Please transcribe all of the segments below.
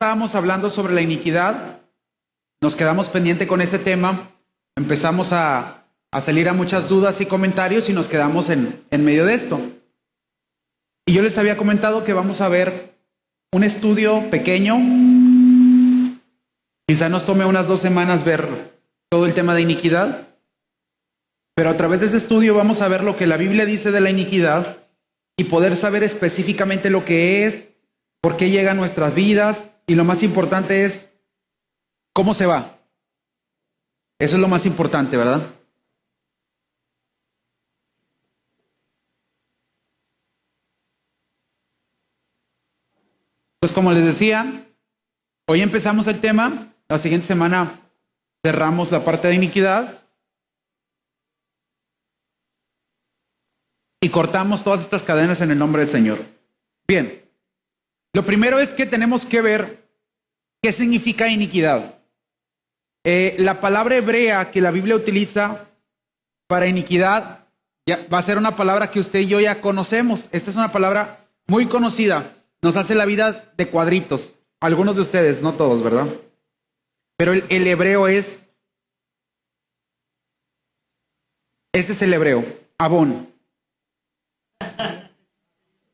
Estábamos hablando sobre la iniquidad, nos quedamos pendiente con este tema, empezamos a salir a muchas dudas y comentarios y nos quedamos en medio de esto. Y yo les había comentado que vamos a ver un estudio pequeño, quizá nos tome unas 2 semanas ver todo el tema de iniquidad, pero a través de ese estudio vamos a ver lo que la Biblia dice de la iniquidad y poder saber específicamente lo que es, por qué llega a nuestras vidas y lo más importante es cómo se va. Eso es lo más importante, ¿verdad? Pues como les decía, hoy empezamos el tema, la siguiente semana cerramos la parte de iniquidad y cortamos todas estas cadenas en el nombre del Señor. Bien, lo primero es que tenemos que ver qué significa iniquidad. La palabra hebrea que la Biblia utiliza para iniquidad va a ser una palabra que usted y yo ya conocemos. Esta es una palabra muy conocida. Nos hace la vida de cuadritos. Algunos de ustedes, no todos, ¿verdad? Pero el hebreo es... Este es el hebreo, abón.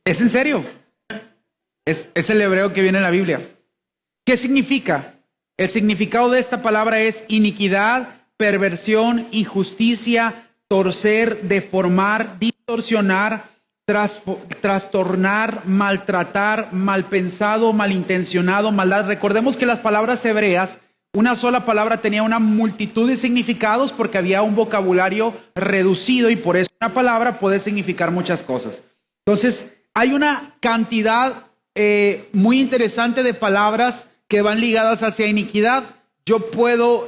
¿Es en serio? Es el hebreo que viene en la Biblia. ¿Qué significa? El significado de esta palabra es iniquidad, perversión, injusticia, torcer, deformar, distorsionar, trastornar, maltratar, mal pensado, malintencionado, maldad. Recordemos que las palabras hebreas, una sola palabra tenía una multitud de significados porque había un vocabulario reducido y por eso una palabra puede significar muchas cosas. Entonces, hay una cantidad muy interesante de palabras que van ligadas hacia iniquidad. Yo puedo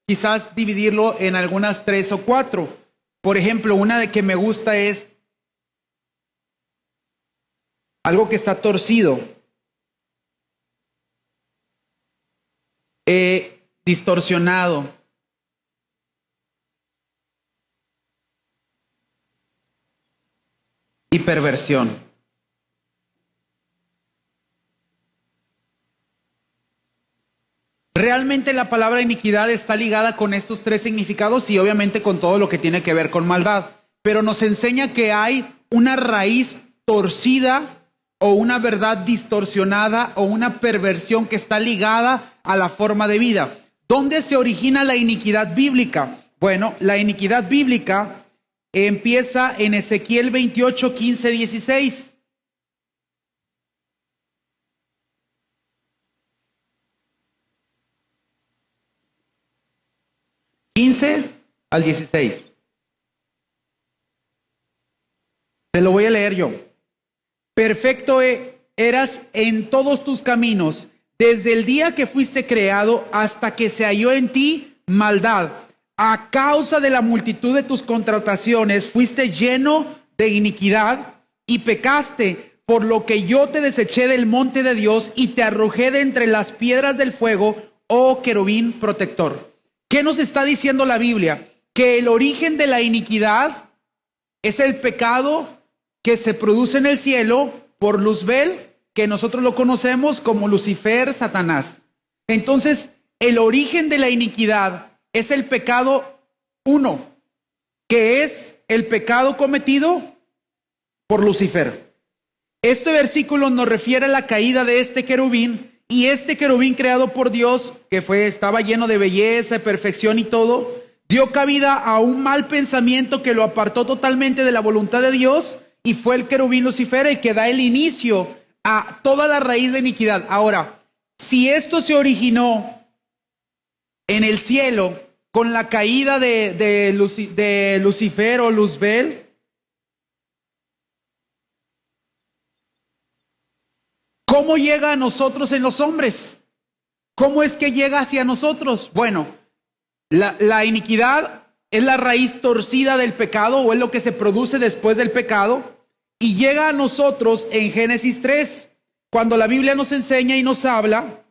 quizás dividirlo en algunas 3 o 4. Por ejemplo, una de que me gusta es algo que está torcido, distorsionado, y perversión. Realmente la palabra iniquidad está ligada con estos 3 significados y obviamente con todo lo que tiene que ver con maldad. Pero nos enseña que hay una raíz torcida o una verdad distorsionada o una perversión que está ligada a la forma de vida. ¿Dónde se origina la iniquidad bíblica? Bueno, la iniquidad bíblica empieza en Ezequiel 28, 15, 16. 15 al 16. Se lo voy a leer yo. Perfecto eras en todos tus caminos, desde el día que fuiste creado hasta que se halló en ti maldad. A causa de la multitud de tus contrataciones fuiste lleno de iniquidad y pecaste, por lo que yo te deseché del monte de Dios y te arrojé de entre las piedras del fuego, oh querubín protector. ¿Qué nos está diciendo la Biblia? Que el origen de la iniquidad es el pecado que se produce en el cielo por Luzbel, que nosotros lo conocemos como Lucifer, Satanás. Entonces, el origen de la iniquidad es el pecado 1, que es el pecado cometido por Lucifer. Este versículo nos refiere a la caída de este querubín, y este querubín creado por Dios, que estaba lleno de belleza, perfección y todo, dio cabida a un mal pensamiento que lo apartó totalmente de la voluntad de Dios, y fue el querubín Lucifer el que da el inicio a toda la raíz de iniquidad. Ahora, si esto se originó en el cielo con la caída de Lucifer o Luzbel, ¿cómo llega a nosotros en los hombres? ¿Cómo es que llega hacia nosotros? Bueno, la iniquidad es la raíz torcida del pecado o es lo que se produce después del pecado y llega a nosotros en Génesis 3, cuando la Biblia nos enseña y nos habla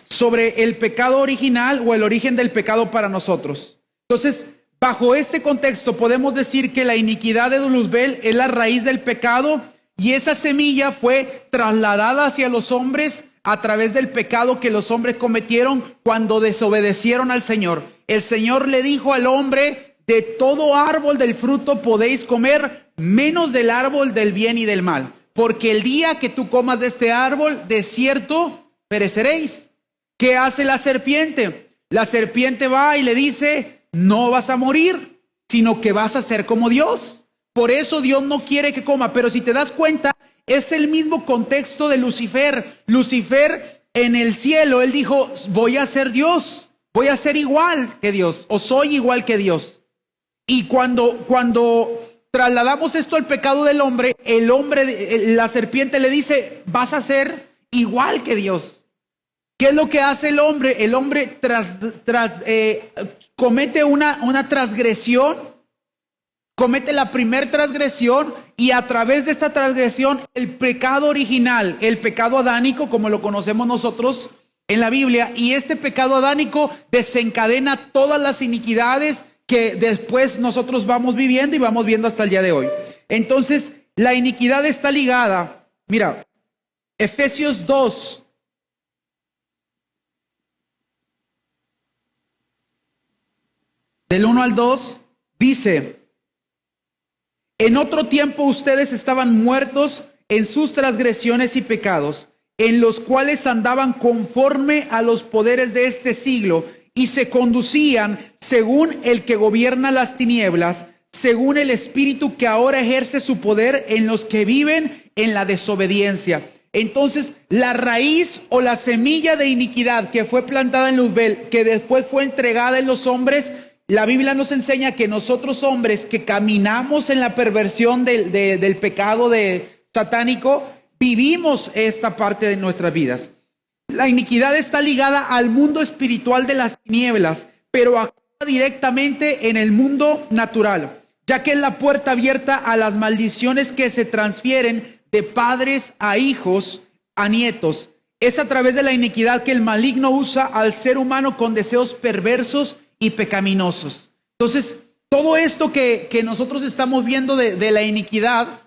sobre el pecado original o el origen del pecado para nosotros. Entonces, bajo este contexto podemos decir que la iniquidad de Luzbel es la raíz del pecado Y esa semilla fue trasladada hacia los hombres a través del pecado que los hombres cometieron cuando desobedecieron al Señor. El Señor le dijo al hombre: de todo árbol del fruto podéis comer, menos del árbol del bien y del mal. Porque el día que tú comas de este árbol, de cierto pereceréis. ¿Qué hace la serpiente? La serpiente va y le dice: no vas a morir, sino que vas a ser como Dios. Por eso Dios no quiere que coma. Pero si te das cuenta, es el mismo contexto de Lucifer. Lucifer en el cielo, él dijo: voy a ser Dios, voy a ser igual que Dios, o soy igual que Dios. Y cuando trasladamos esto al pecado del hombre, la serpiente le dice: vas a ser igual que Dios. ¿Qué es lo que hace el hombre? El hombre comete una transgresión, comete la primer transgresión, y a través de esta transgresión, el pecado original, el pecado adánico, como lo conocemos nosotros en la Biblia, y este pecado adánico desencadena todas las iniquidades que después nosotros vamos viviendo y vamos viendo hasta el día de hoy. Entonces, la iniquidad está ligada. Mira, Efesios 2. Del 1 al 2, dice: en otro tiempo ustedes estaban muertos en sus transgresiones y pecados, en los cuales andaban conforme a los poderes de este siglo, y se conducían según el que gobierna las tinieblas, según el espíritu que ahora ejerce su poder en los que viven en la desobediencia. Entonces, la raíz o la semilla de iniquidad que fue plantada en Luzbel, que después fue entregada en los hombres, la Biblia nos enseña que nosotros hombres que caminamos en la perversión del pecado satánico, vivimos esta parte de nuestras vidas. La iniquidad está ligada al mundo espiritual de las tinieblas, pero actúa directamente en el mundo natural, ya que es la puerta abierta a las maldiciones que se transfieren de padres a hijos, a nietos. Es a través de la iniquidad que el maligno usa al ser humano con deseos perversos y pecaminosos. Entonces, todo esto que nosotros estamos viendo de la iniquidad,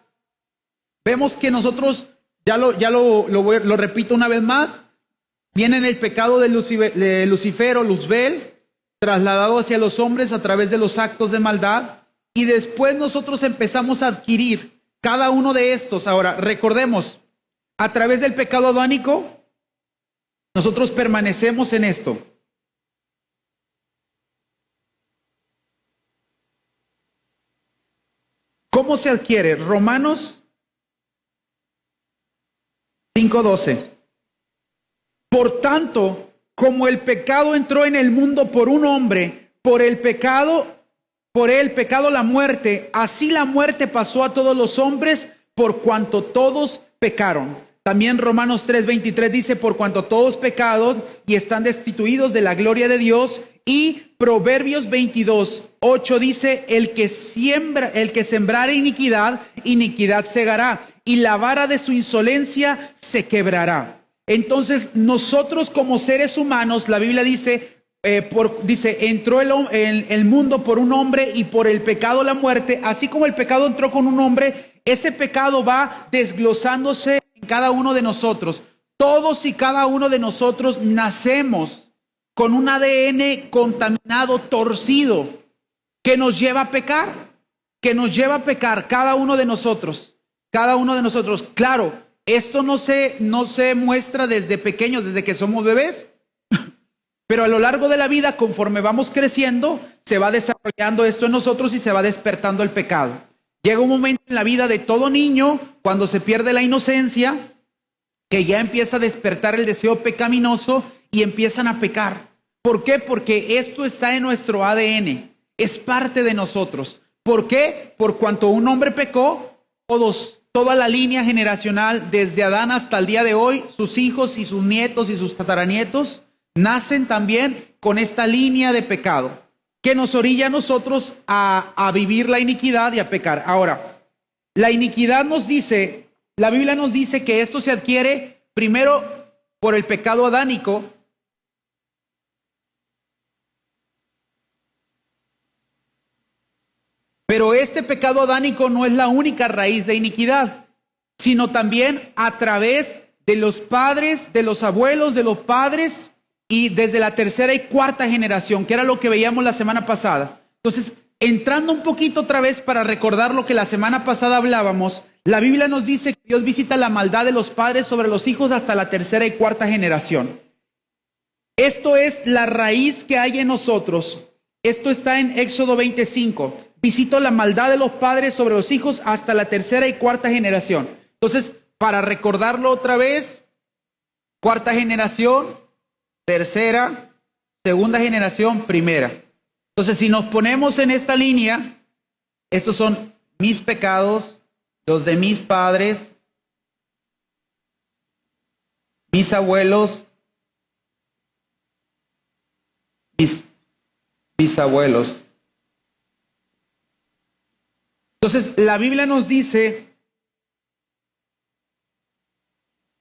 vemos que nosotros, lo repito una vez más, viene en el pecado de Lucifer o Luzbel, trasladado hacia los hombres a través de los actos de maldad, y después nosotros empezamos a adquirir cada uno de estos. Ahora, recordemos, a través del pecado adánico, nosotros permanecemos en esto. ¿Cómo se adquiere? Romanos 5:12. Por tanto, como el pecado entró en el mundo por un hombre, por el pecado la muerte, así la muerte pasó a todos los hombres por cuanto todos pecaron. También Romanos 3:23 dice: por cuanto todos pecaron y están destituidos de la gloria de Dios. Y Proverbios 22:8 dice: el que sembrare iniquidad, iniquidad segará, y la vara de su insolencia se quebrará. Entonces, nosotros como seres humanos, la Biblia dice, entró el mundo por un hombre y por el pecado la muerte. Así como el pecado entró con un hombre, ese pecado va desglosándose en cada uno de nosotros. Todos y cada uno de nosotros nacemos con un ADN contaminado, torcido, que nos lleva a pecar, cada uno de nosotros. Claro, esto no se muestra desde pequeños, desde que somos bebés, pero a lo largo de la vida, conforme vamos creciendo, se va desarrollando esto en nosotros y se va despertando el pecado. Llega un momento en la vida de todo niño, cuando se pierde la inocencia, que ya empieza a despertar el deseo pecaminoso y empiezan a pecar. ¿Por qué? Porque esto está en nuestro ADN, es parte de nosotros. ¿Por qué? Por cuanto un hombre pecó, toda la línea generacional, desde Adán hasta el día de hoy, sus hijos y sus nietos y sus tataranietos, nacen también con esta línea de pecado, que nos orilla a nosotros a vivir la iniquidad y a pecar. Ahora, la iniquidad la Biblia nos dice que esto se adquiere primero por el pecado adánico, pero este pecado adánico no es la única raíz de iniquidad, sino también a través de los padres, de los abuelos, de los padres y desde la tercera y cuarta generación, que era lo que veíamos la semana pasada. Entonces, entrando un poquito otra vez para recordar lo que la semana pasada hablábamos, la Biblia nos dice que Dios visita la maldad de los padres sobre los hijos hasta la tercera y cuarta generación. Esto es la raíz que hay en nosotros. Esto está en Éxodo 25. Visito la maldad de los padres sobre los hijos hasta la tercera y cuarta generación. Entonces, para recordarlo otra vez, cuarta generación, tercera, segunda generación, primera. Entonces, si nos ponemos en esta línea, estos son mis pecados, los de mis padres, mis abuelos, mis bisabuelos. Entonces, la Biblia nos dice,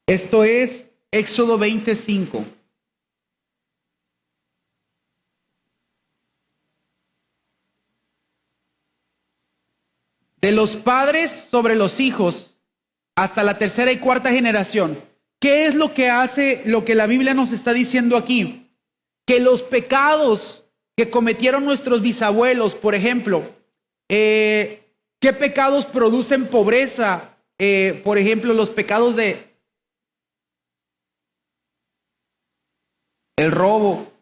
esto es Éxodo 25. De los padres sobre los hijos hasta la tercera y cuarta generación. ¿Qué es lo que hace, lo que la Biblia nos está diciendo aquí? Que los pecados que cometieron nuestros bisabuelos, por ejemplo, ¿qué pecados producen pobreza? Por ejemplo, los pecados de el robo,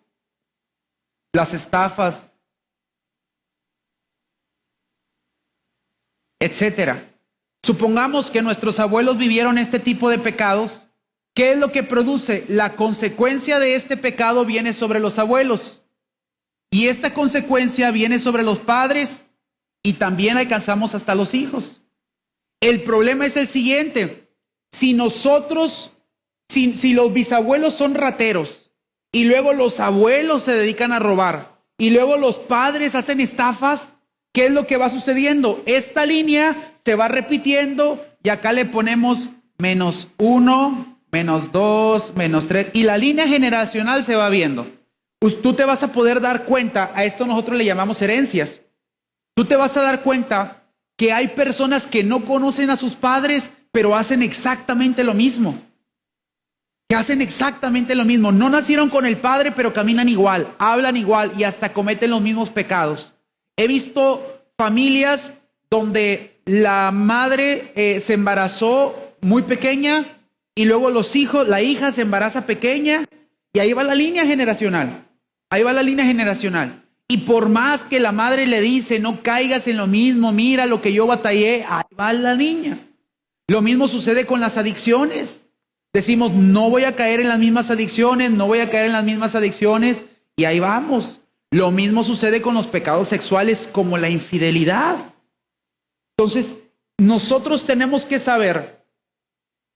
las estafas, etcétera. Supongamos que nuestros abuelos vivieron este tipo de pecados. ¿Qué es lo que produce? La consecuencia de este pecado viene sobre los abuelos. Y esta consecuencia viene sobre los padres y también alcanzamos hasta los hijos. El problema es el siguiente. Si nosotros, si los bisabuelos son rateros y luego los abuelos se dedican a robar y luego los padres hacen estafas, ¿qué es lo que va sucediendo? Esta línea se va repitiendo y acá le ponemos -1, -2, -3 y la línea generacional se va viendo. Tú te vas a poder dar cuenta, a esto nosotros le llamamos herencias. Tú te vas a dar cuenta que hay personas que no conocen a sus padres, pero hacen exactamente lo mismo. Que hacen exactamente lo mismo. No nacieron con el padre, pero caminan igual, hablan igual y hasta cometen los mismos pecados. He visto familias donde la madre se embarazó muy pequeña y luego los hijos, la hija se embaraza pequeña y ahí va la línea generacional. Ahí va la línea generacional. Y por más que la madre le dice, no caigas en lo mismo, mira lo que yo batallé, ahí va la niña. Lo mismo sucede con las adicciones. Decimos, no voy a caer en las mismas adicciones, no voy a caer en las mismas adicciones, y ahí vamos. Lo mismo sucede con los pecados sexuales como la infidelidad. Entonces, nosotros tenemos que saber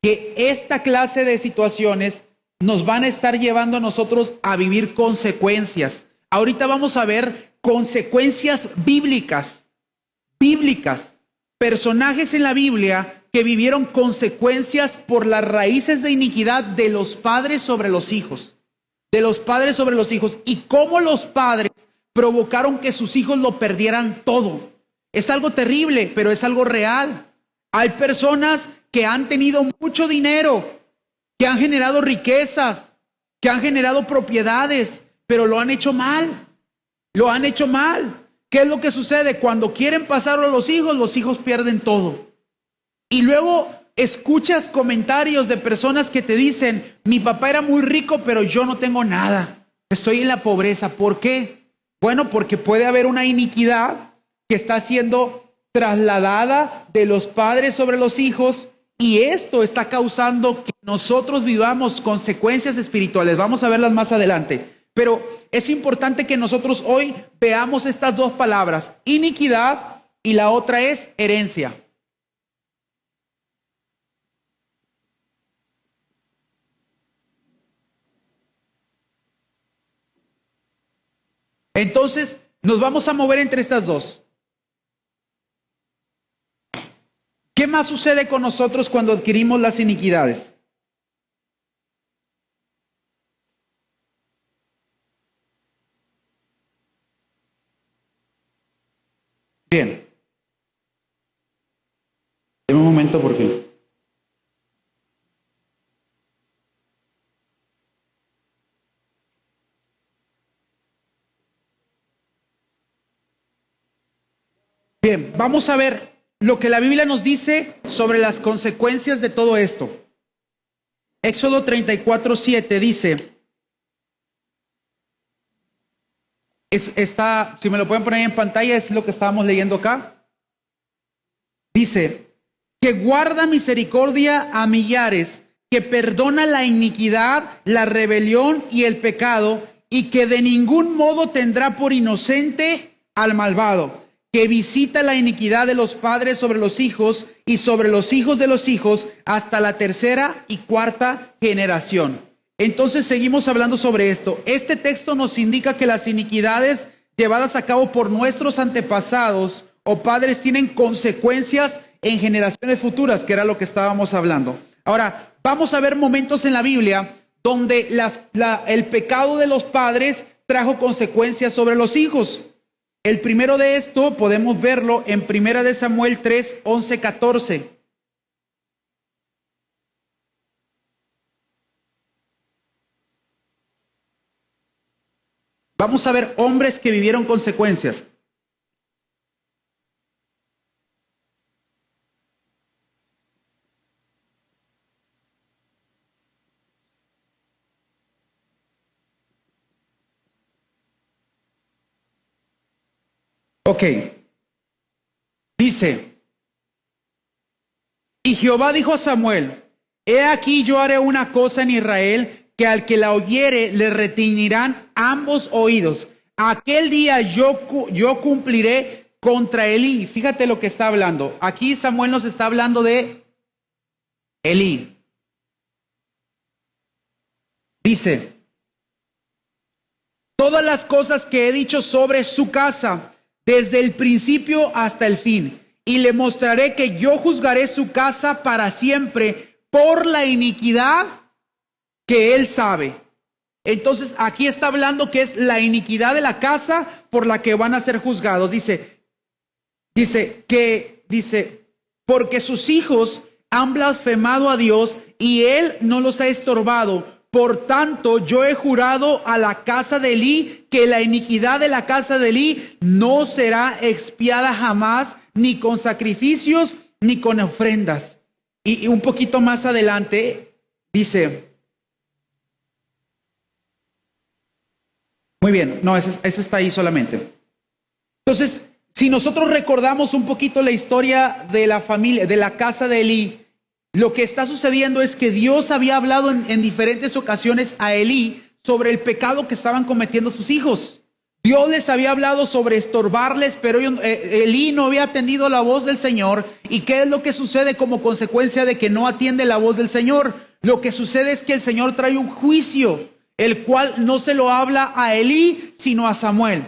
que esta clase de situaciones nos van a estar llevando a nosotros a vivir consecuencias. Ahorita vamos a ver consecuencias bíblicas, personajes en la Biblia que vivieron consecuencias por las raíces de iniquidad de los padres sobre los hijos, y cómo los padres provocaron que sus hijos lo perdieran todo. Es algo terrible, pero es algo real. Hay personas que han tenido mucho dinero, que han generado riquezas, que han generado propiedades, pero lo han hecho mal. ¿Qué es lo que sucede? Cuando quieren pasarlo a los hijos pierden todo. Y luego escuchas comentarios de personas que te dicen, mi papá era muy rico, pero yo no tengo nada. Estoy en la pobreza. ¿Por qué? Bueno, porque puede haber una iniquidad que está siendo trasladada de los padres sobre los hijos y esto está causando que nosotros vivamos consecuencias espirituales. Vamos a verlas más adelante. Pero es importante que nosotros hoy veamos estas dos palabras, iniquidad y la otra es herencia. Entonces, nos vamos a mover entre estas dos. ¿Qué más sucede con nosotros cuando adquirimos las iniquidades? Bien. Deme un momento porque Bien, vamos a ver lo que la Biblia nos dice sobre las consecuencias de todo esto. Éxodo 34:7 dice, si me lo pueden poner en pantalla, es lo que estábamos leyendo acá. Dice, que guarda misericordia a millares, que perdona la iniquidad, la rebelión y el pecado, y que de ningún modo tendrá por inocente al malvado, que visita la iniquidad de los padres sobre los hijos y sobre los hijos de los hijos hasta la tercera y cuarta generación. Entonces seguimos hablando sobre esto. Este texto nos indica que las iniquidades llevadas a cabo por nuestros antepasados o padres tienen consecuencias en generaciones futuras, que era lo que estábamos hablando. Ahora, vamos a ver momentos en la Biblia donde el pecado de los padres trajo consecuencias sobre los hijos. El primero de esto podemos verlo en 1 Samuel 3, 11, 14. Vamos a ver hombres que vivieron consecuencias. Ok. Dice, y Jehová dijo a Samuel, he aquí yo haré una cosa en Israel, que al que la oyere le retiñirán ambos oídos. Aquel día yo cumpliré contra Elí. Fíjate lo que está hablando. Aquí Samuel nos está hablando de Elí. Dice, todas las cosas que he dicho sobre su casa, desde el principio hasta el fin, y le mostraré que yo juzgaré su casa para siempre por la iniquidad que él sabe. Entonces aquí está hablando que es la iniquidad de la casa por la que van a ser juzgados. Dice, porque sus hijos han blasfemado a Dios y él no los ha estorbado. Por tanto, yo he jurado a la casa de Elí que la iniquidad de la casa de Elí no será expiada jamás, ni con sacrificios, ni con ofrendas. Y un poquito más adelante dice, muy bien, no, ese está ahí solamente. Entonces, si nosotros recordamos un poquito la historia de la familia, de la casa de Elí, lo que está sucediendo es que Dios había hablado en diferentes ocasiones a Elí sobre el pecado que estaban cometiendo sus hijos. Dios les había hablado sobre estorbarles, pero Elí no había atendido la voz del Señor. ¿Y qué es lo que sucede como consecuencia de que no atiende la voz del Señor? Lo que sucede es que el Señor trae un juicio, el cual no se lo habla a Elí, sino a Samuel.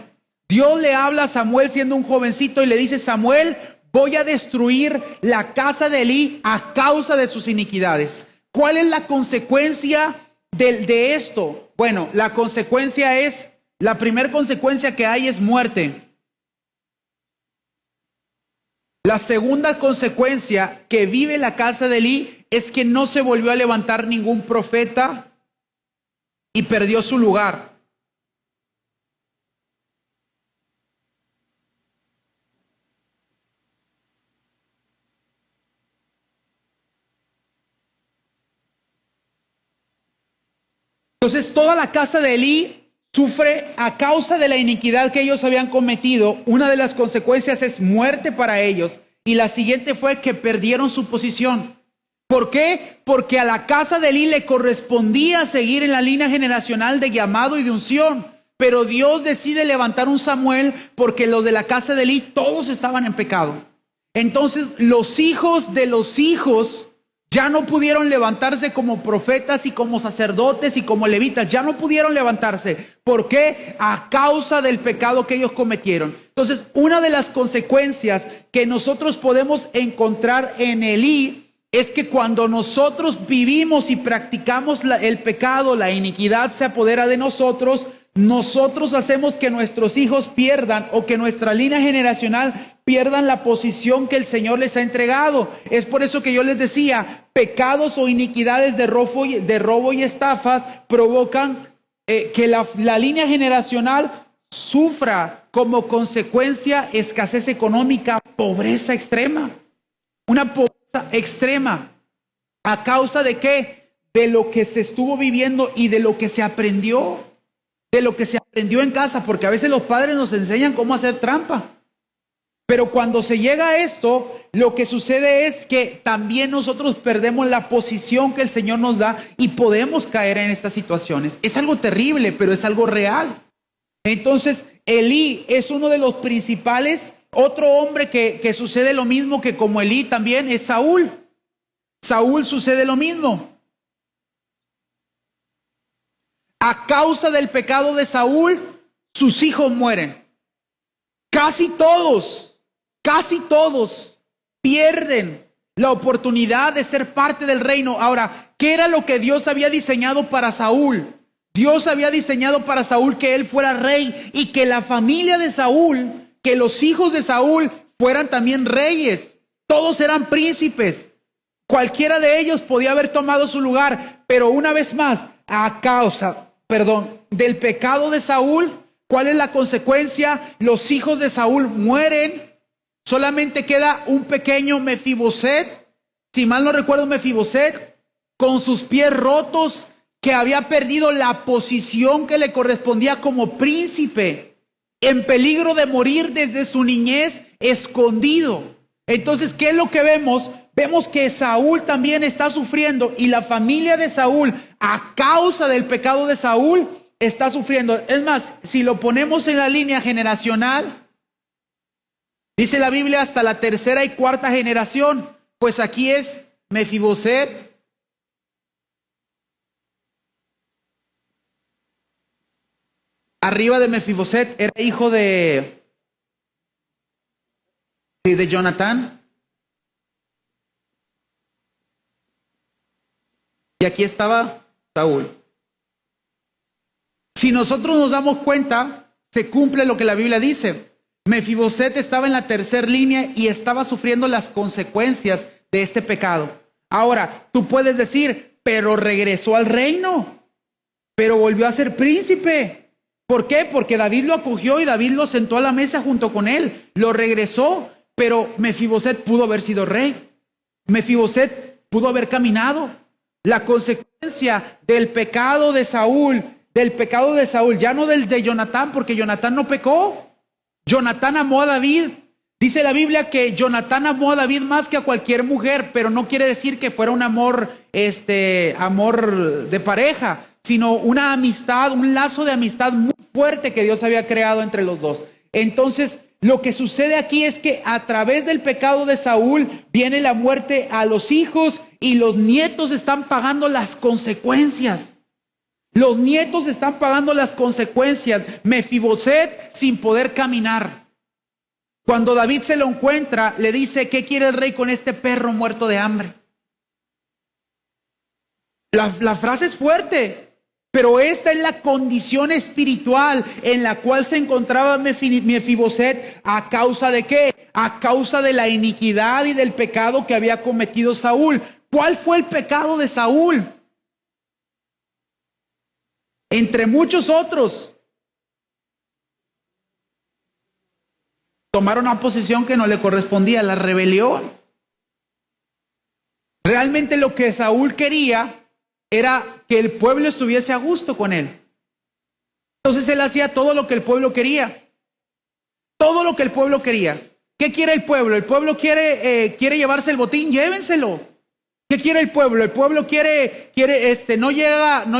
Dios le habla a Samuel siendo un jovencito y le dice, Samuel, voy a destruir la casa de Elí a causa de sus iniquidades. ¿Cuál es la consecuencia de esto? Bueno, la consecuencia es, la primera consecuencia que hay es muerte. La segunda consecuencia que vive la casa de Elí es que no se volvió a levantar ningún profeta y perdió su lugar. Entonces toda la casa de Elí sufre a causa de la iniquidad que ellos habían cometido. Una de las consecuencias es muerte para ellos. Y la siguiente fue que perdieron su posición. ¿Por qué? Porque a la casa de Elí le correspondía seguir en la línea generacional de llamado y de unción. Pero Dios decide levantar un Samuel porque los de la casa de Elí todos estaban en pecado. Entonces los hijos de los hijos ya no pudieron levantarse como profetas y como sacerdotes y como levitas. Ya no pudieron levantarse. ¿Por qué? A causa del pecado que ellos cometieron. Entonces, una de las consecuencias que nosotros podemos encontrar en Elí es que cuando nosotros vivimos y practicamos el pecado, la iniquidad se apodera de nosotros, nosotros hacemos que nuestros hijos pierdan o que nuestra línea generacional pierdan la posición que el Señor les ha entregado. Es por eso que yo les decía, pecados o iniquidades de robo y estafas provocan que la línea generacional sufra como consecuencia escasez económica, pobreza extrema. Una pobreza extrema. ¿A causa de qué? De lo que se estuvo viviendo y de lo que se aprendió. De lo que se aprendió en casa, porque a veces los padres nos enseñan cómo hacer trampa. Pero cuando se llega a esto, lo que sucede es que también nosotros perdemos la posición que el Señor nos da y podemos caer en estas situaciones. Es algo terrible, pero es algo real. Entonces, Elí es uno de los principales. Otro hombre que sucede lo mismo que como Elí también es Saúl. Saúl sucede lo mismo. A causa del pecado de Saúl, sus hijos mueren. Casi todos pierden la oportunidad de ser parte del reino. Ahora, ¿qué era lo que Dios había diseñado para Saúl? Dios había diseñado para Saúl que él fuera rey y que la familia de Saúl, que los hijos de Saúl fueran también reyes. Todos eran príncipes. Cualquiera de ellos podía haber tomado su lugar, pero una vez más, a causa, del pecado de Saúl, ¿cuál es la consecuencia? Los hijos de Saúl mueren. Solamente queda un pequeño Mefiboset, si mal no recuerdo Mefiboset, con sus pies rotos, que había perdido la posición que le correspondía como príncipe, en peligro de morir desde su niñez, escondido. Entonces, ¿qué es lo que vemos? Vemos que Saúl también está sufriendo y la familia de Saúl, a causa del pecado de Saúl, está sufriendo. Es más, si lo ponemos en la línea generacional, dice la Biblia hasta la tercera y cuarta generación, pues aquí es Mefiboset. Arriba de Mefiboset era hijo de Jonatán. Y aquí estaba Saúl. Si nosotros nos damos cuenta, se cumple lo que la Biblia dice. Mefiboset estaba en la tercera línea y estaba sufriendo las consecuencias de este pecado. Ahora, tú puedes decir, pero regresó al reino, pero volvió a ser príncipe. ¿Por qué? Porque David lo acogió y David lo sentó a la mesa junto con él. Lo regresó, pero Mefiboset pudo haber sido rey. Mefiboset pudo haber caminado. La consecuencia del pecado de Saúl, ya no del de Jonatán, porque Jonatán no pecó. Jonatán amó a David. Dice la Biblia que Jonatán amó a David más que a cualquier mujer, pero no quiere decir que fuera un amor de pareja, sino una amistad, un lazo de amistad muy fuerte que Dios había creado entre los dos. Entonces, lo que sucede aquí es que a través del pecado de Saúl viene la muerte a los hijos y los nietos están pagando las consecuencias. Los nietos están pagando las consecuencias. Mefiboset sin poder caminar. Cuando David se lo encuentra, le dice, ¿qué quiere el rey con este perro muerto de hambre? La frase es fuerte. Pero esta es la condición espiritual en la cual se encontraba Mefiboset. ¿A causa de qué? A causa de la iniquidad y del pecado que había cometido Saúl. ¿Cuál fue el pecado de Saúl? Entre muchos otros, tomaron una posición que no le correspondía, la rebelión. Realmente lo que Saúl quería era que el pueblo estuviese a gusto con él. Entonces él hacía todo lo que el pueblo quería. Todo lo que el pueblo quería. ¿Qué quiere el pueblo? El pueblo quiere llevarse el botín, llévenselo. ¿Qué quiere el pueblo? El pueblo no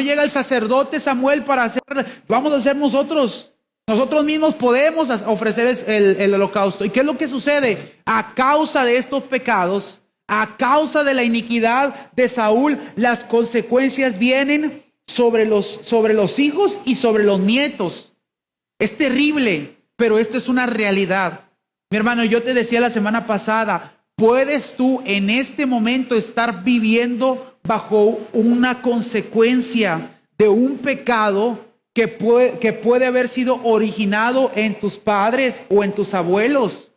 llega el sacerdote Samuel para hacer, vamos a hacer nosotros. Nosotros mismos podemos ofrecer el holocausto. ¿Y qué es lo que sucede? A causa de estos pecados, a causa de la iniquidad de Saúl, las consecuencias vienen sobre los hijos y sobre los nietos. Es terrible, pero esto es una realidad. Mi hermano, yo te decía la semana pasada, ¿puedes tú en este momento estar viviendo bajo una consecuencia de un pecado que puede haber sido originado en tus padres o en tus abuelos?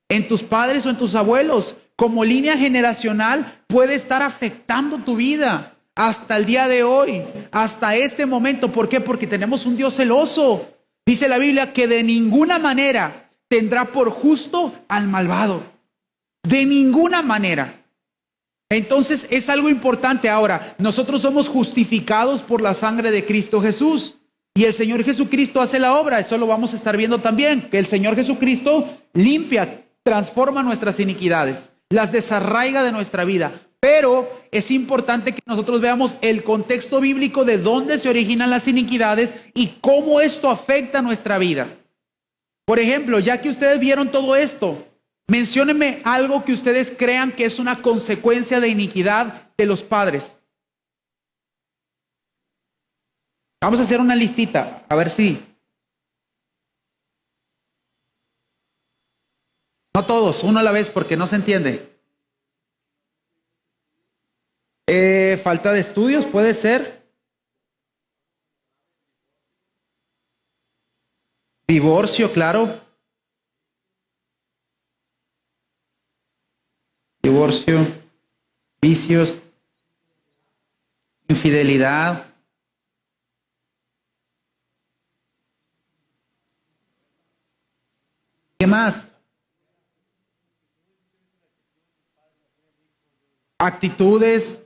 En tus padres o en tus abuelos. Como línea generacional puede estar afectando tu vida hasta el día de hoy, hasta este momento. ¿Por qué? Porque tenemos un Dios celoso. Dice la Biblia que de ninguna manera tendrá por justo al malvado. De ninguna manera. Entonces es algo importante. Ahora, nosotros somos justificados por la sangre de Cristo Jesús. Y el Señor Jesucristo hace la obra. Eso lo vamos a estar viendo también. Que el Señor Jesucristo limpia, transforma nuestras iniquidades, las desarraiga de nuestra vida. Pero es importante que nosotros veamos el contexto bíblico de dónde se originan las iniquidades y cómo esto afecta nuestra vida. Por ejemplo, ya que ustedes vieron todo esto, menciónenme algo que ustedes crean que es una consecuencia de iniquidad de los padres. Vamos a hacer una listita, a ver si. No todos, uno a la vez porque no se entiende. Falta de estudios, puede ser. Divorcio, claro. Divorcio, vicios, infidelidad. ¿Qué más? Actitudes.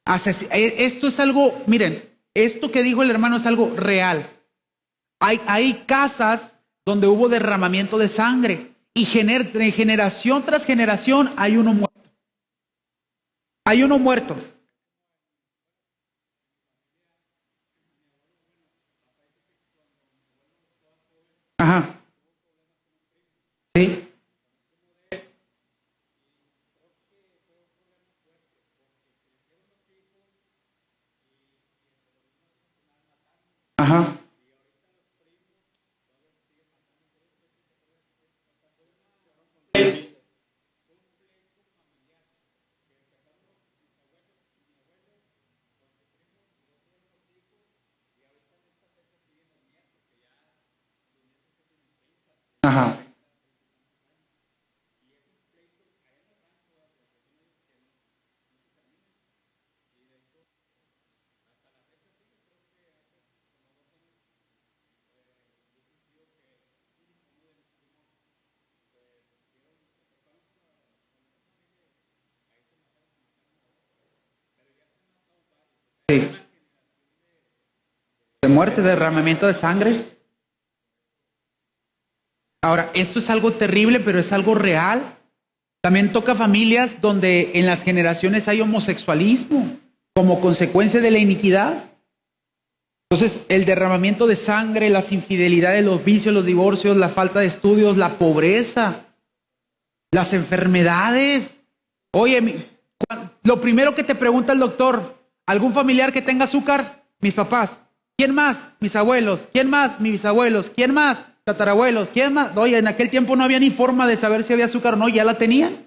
Esto es algo, miren, esto que dijo el hermano es algo real. Hay casas donde hubo derramamiento de sangre y de generación tras generación hay uno muerto. Hay uno muerto. Ajá. Sí. Ajá. Ajá. Sí. De muerte, derramamiento de sangre. Ahora, esto es algo terrible, pero es algo real. También toca familias donde en las generaciones hay homosexualismo como consecuencia de la iniquidad. Entonces, el derramamiento de sangre, las infidelidades, los vicios, los divorcios, la falta de estudios, la pobreza, las enfermedades. Oye, lo primero que te pregunta el doctor, ¿algún familiar que tenga azúcar? Mis papás. ¿Quién más? Mis abuelos. ¿Quién más? Mis bisabuelos. ¿Quién más? Tatarabuelos. ¿Quién más? Oye, en aquel tiempo no había ni forma de saber si había azúcar o no, ya la tenían.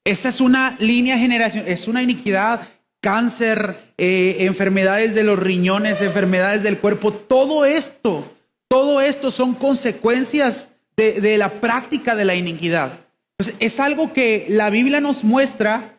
Esa es una línea generacional, es una iniquidad, cáncer, enfermedades de los riñones, enfermedades del cuerpo, todo esto son consecuencias de la práctica de la iniquidad. Pues es algo que la Biblia nos muestra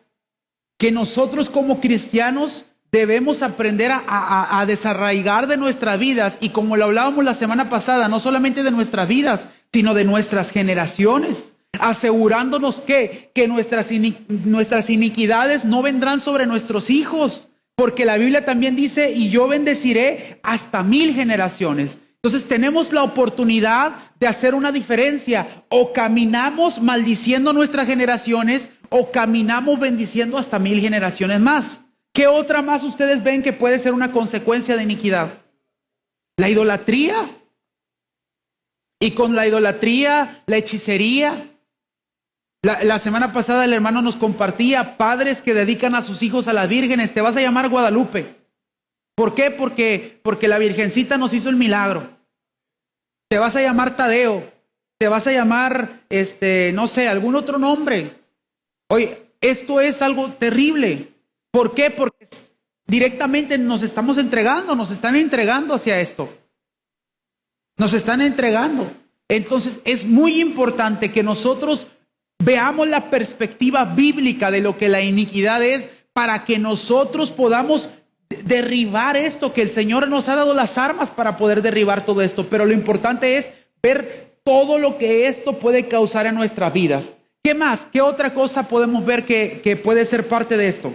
que nosotros como cristianos debemos aprender a desarraigar de nuestras vidas, y como lo hablábamos la semana pasada, no solamente de nuestras vidas, sino de nuestras generaciones, asegurándonos que nuestras iniquidades no vendrán sobre nuestros hijos, porque la Biblia también dice, y yo bendeciré hasta 1000 generaciones. Entonces tenemos la oportunidad de hacer una diferencia: o caminamos maldiciendo nuestras generaciones, o caminamos bendiciendo hasta 1000 generaciones más. ¿Qué otra más ustedes ven que puede ser una consecuencia de iniquidad? La idolatría. Y con la idolatría, la hechicería. La semana pasada el hermano nos compartía padres que dedican a sus hijos a las vírgenes. Te vas a llamar Guadalupe. ¿Por qué? Porque la Virgencita nos hizo el milagro. Te vas a llamar Tadeo. Te vas a llamar, no sé, algún otro nombre. Oye, esto es algo terrible. ¿Por qué? Porque directamente nos están entregando hacia esto. Nos están entregando. Entonces es muy importante que nosotros veamos la perspectiva bíblica de lo que la iniquidad es, para que nosotros podamos derribar esto, que el Señor nos ha dado las armas para poder derribar todo esto. Pero lo importante es ver todo lo que esto puede causar en nuestras vidas. ¿Qué más? ¿Qué otra cosa podemos ver que puede ser parte de esto?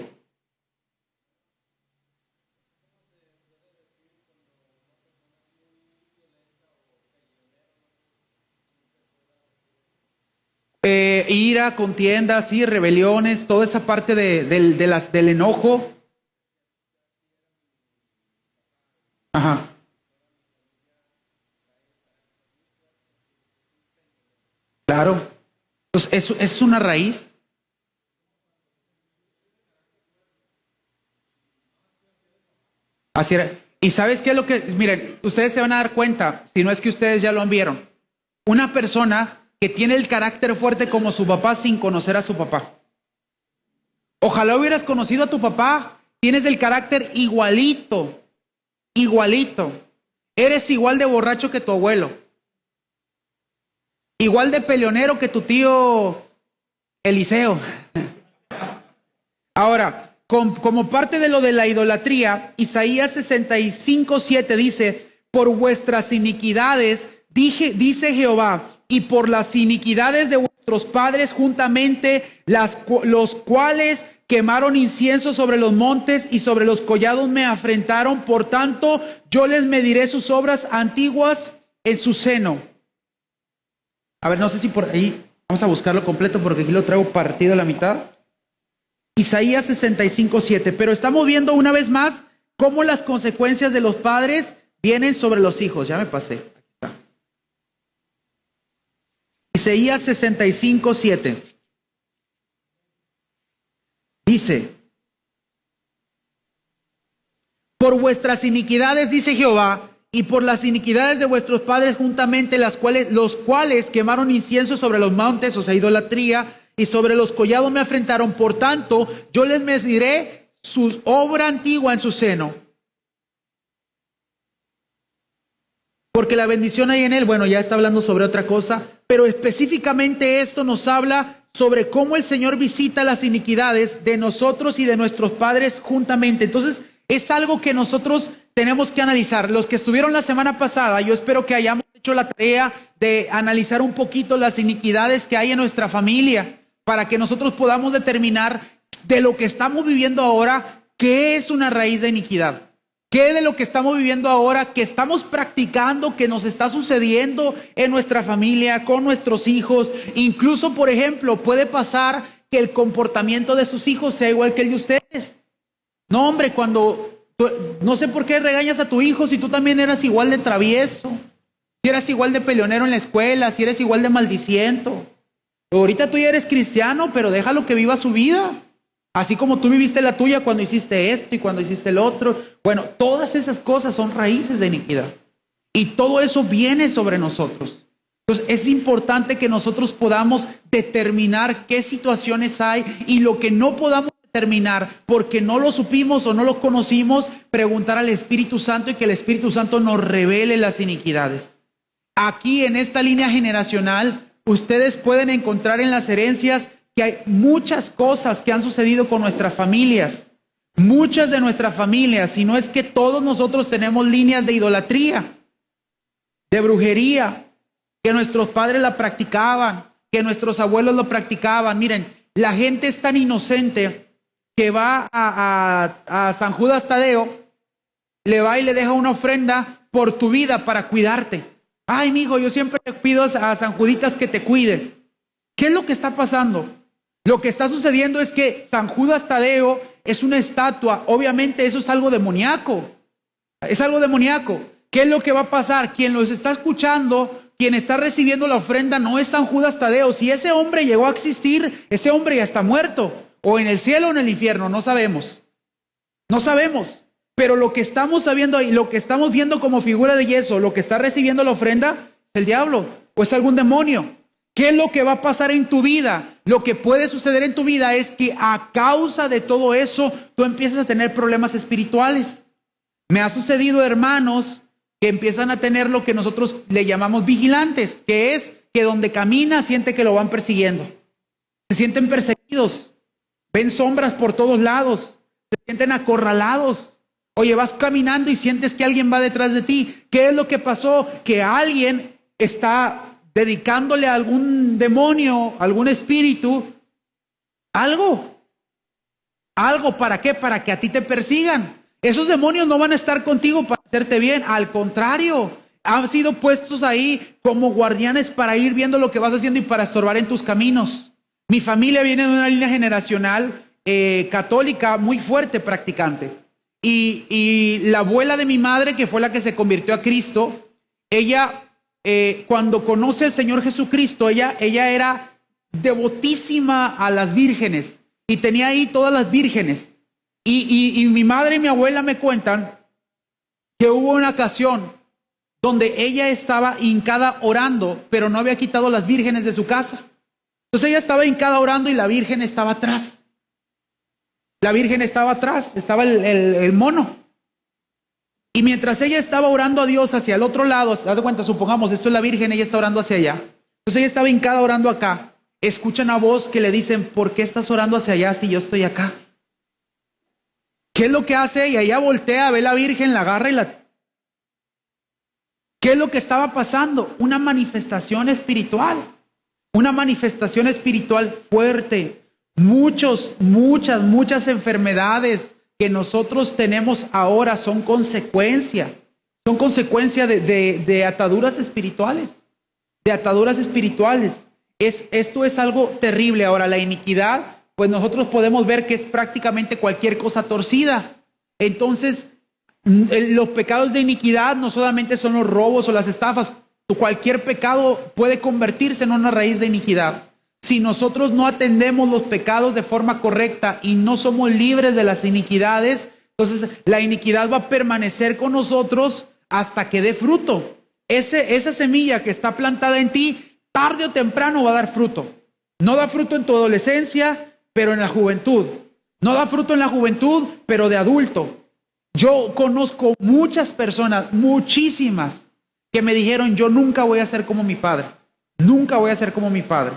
Ira, contiendas, sí, rebeliones, toda esa parte del enojo. Ajá. Claro. Entonces, eso es una raíz. Así era. ¿Y sabes qué es lo que? Miren, ustedes se van a dar cuenta, si no es que ustedes ya lo vieron. Una persona que tiene el carácter fuerte como su papá sin conocer a su papá. Ojalá hubieras conocido a tu papá. Tienes el carácter igualito, igualito. Eres igual de borracho que tu abuelo. Igual de peleonero que tu tío Eliseo. Ahora, como parte de lo de la idolatría, Isaías 65:7 dice, por vuestras iniquidades, dice Jehová, y por las iniquidades de vuestros padres juntamente, los cuales quemaron incienso sobre los montes y sobre los collados me afrentaron, por tanto, yo les mediré sus obras antiguas en su seno. A ver, no sé si por ahí, vamos a buscarlo completo porque aquí lo traigo partido a la mitad. Isaías 65:7, pero estamos viendo una vez más cómo las consecuencias de los padres vienen sobre los hijos. Ya me pasé, aquí está. Isaías 65:7 dice, por vuestras iniquidades, dice Jehová, y por las iniquidades de vuestros padres juntamente, los cuales quemaron incienso sobre los montes, o sea, idolatría, y sobre los collados me afrentaron, por tanto, yo les mediré su obra antigua en su seno. Porque la bendición hay en él, bueno, ya está hablando sobre otra cosa, pero específicamente esto nos habla sobre cómo el Señor visita las iniquidades de nosotros y de nuestros padres juntamente. Entonces, es algo que nosotros tenemos que analizar. Los que estuvieron la semana pasada, yo espero que hayamos hecho la tarea de analizar un poquito las iniquidades que hay en nuestra familia, para que nosotros podamos determinar de lo que estamos viviendo ahora, qué es una raíz de iniquidad. ¿Qué de lo que estamos viviendo ahora, que estamos practicando, que nos está sucediendo en nuestra familia, con nuestros hijos? Incluso, por ejemplo, puede pasar que el comportamiento de sus hijos sea igual que el de ustedes. No, hombre, no sé por qué regañas a tu hijo si tú también eras igual de travieso, si eras igual de peleonero en la escuela, si eres igual de maldiciento. Ahorita tú ya eres cristiano, pero déjalo que viva su vida. Así como tú viviste la tuya cuando hiciste esto y cuando hiciste el otro. Bueno, todas esas cosas son raíces de iniquidad. Y todo eso viene sobre nosotros. Entonces es importante que nosotros podamos determinar qué situaciones hay y lo que no podamos determinar porque no lo supimos o no lo conocimos, preguntar al Espíritu Santo y que el Espíritu Santo nos revele las iniquidades. Aquí en esta línea generacional, ustedes pueden encontrar en las herencias que hay muchas cosas que han sucedido con nuestras familias. Muchas de nuestras familias, si no es que todos nosotros tenemos líneas de idolatría, de brujería, que nuestros padres la practicaban, que nuestros abuelos lo practicaban. Miren, la gente es tan inocente que va a San Judas Tadeo, le va y le deja una ofrenda por tu vida para cuidarte. Ay, mijo, yo siempre le pido a San Juditas que te cuide. ¿Qué es lo que está pasando? Lo que está sucediendo es que San Judas Tadeo es una estatua. Obviamente eso es algo demoníaco. Es algo demoníaco. ¿Qué es lo que va a pasar? Quien los está escuchando, quien está recibiendo la ofrenda, no es San Judas Tadeo. Si ese hombre llegó a existir, ese hombre ya está muerto. O en el cielo o en el infierno, no sabemos. No sabemos. Pero lo que estamos sabiendo y lo que estamos viendo como figura de yeso, lo que está recibiendo la ofrenda, es el diablo o es algún demonio. ¿Qué es lo que va a pasar en tu vida? Lo que puede suceder en tu vida es que a causa de todo eso, tú empiezas a tener problemas espirituales. Me ha sucedido, hermanos, que empiezan a tener lo que nosotros le llamamos vigilantes, que es que donde camina siente que lo van persiguiendo. Se sienten perseguidos, ven sombras por todos lados, se sienten acorralados. Oye, vas caminando y sientes que alguien va detrás de ti. ¿Qué es lo que pasó? Que alguien está dedicándole a algún demonio, algún espíritu, algo. Algo, ¿para qué? Para que a ti te persigan. Esos demonios no van a estar contigo para hacerte bien, al contrario, han sido puestos ahí como guardianes para ir viendo lo que vas haciendo y para estorbar en tus caminos. Mi familia viene de una línea generacional católica muy fuerte, practicante. Y la abuela de mi madre, que fue la que se convirtió a Cristo, ella, cuando conoce al Señor Jesucristo, ella era devotísima a las vírgenes. Y tenía ahí todas las vírgenes. Y mi madre y mi abuela me cuentan que hubo una ocasión donde ella estaba hincada orando, pero no había quitado las vírgenes de su casa. Entonces ella estaba hincada orando y la virgen estaba atrás. La virgen estaba atrás, estaba el mono. Y mientras ella estaba orando a Dios hacia el otro lado, haz de cuenta, supongamos, esto es la virgen, ella está orando hacia allá. Entonces ella estaba hincada orando acá. Escuchan a voz que le dicen, ¿por qué estás orando hacia allá si yo estoy acá? ¿Qué es lo que hace? Y ella voltea, ve a la Virgen, la agarra y la... ¿Qué es lo que estaba pasando? Una manifestación espiritual. Una manifestación espiritual fuerte. Muchas enfermedades que nosotros tenemos ahora son consecuencia. Son consecuencia de ataduras espirituales. De ataduras espirituales. Esto es algo terrible. Ahora, la iniquidad, pues nosotros podemos ver que es prácticamente cualquier cosa torcida. Entonces, los pecados de iniquidad no solamente son los robos o las estafas. Cualquier pecado puede convertirse en una raíz de iniquidad. Si nosotros no atendemos los pecados de forma correcta y no somos libres de las iniquidades, entonces la iniquidad va a permanecer con nosotros hasta que dé fruto. Esa semilla que está plantada en ti, tarde o temprano va a dar fruto. No da fruto en tu adolescencia, pero en la juventud. No da fruto en la juventud, pero de adulto. Yo conozco muchas personas, muchísimas, que me dijeron, yo nunca voy a ser como mi padre. Nunca voy a ser como mi padre.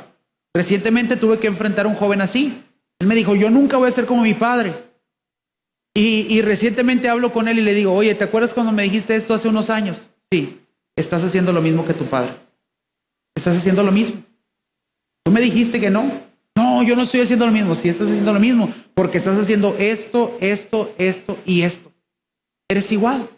Recientemente tuve que enfrentar a un joven así. Él me dijo, yo nunca voy a ser como mi padre. Y recientemente hablo con él y le digo, oye, ¿te acuerdas cuando me dijiste esto hace unos años? Sí, estás haciendo lo mismo que tu padre. Estás haciendo lo mismo. Tú me dijiste que no. No, yo no estoy haciendo lo mismo. Sí, estás haciendo lo mismo. Porque estás haciendo esto y esto. Eres igual.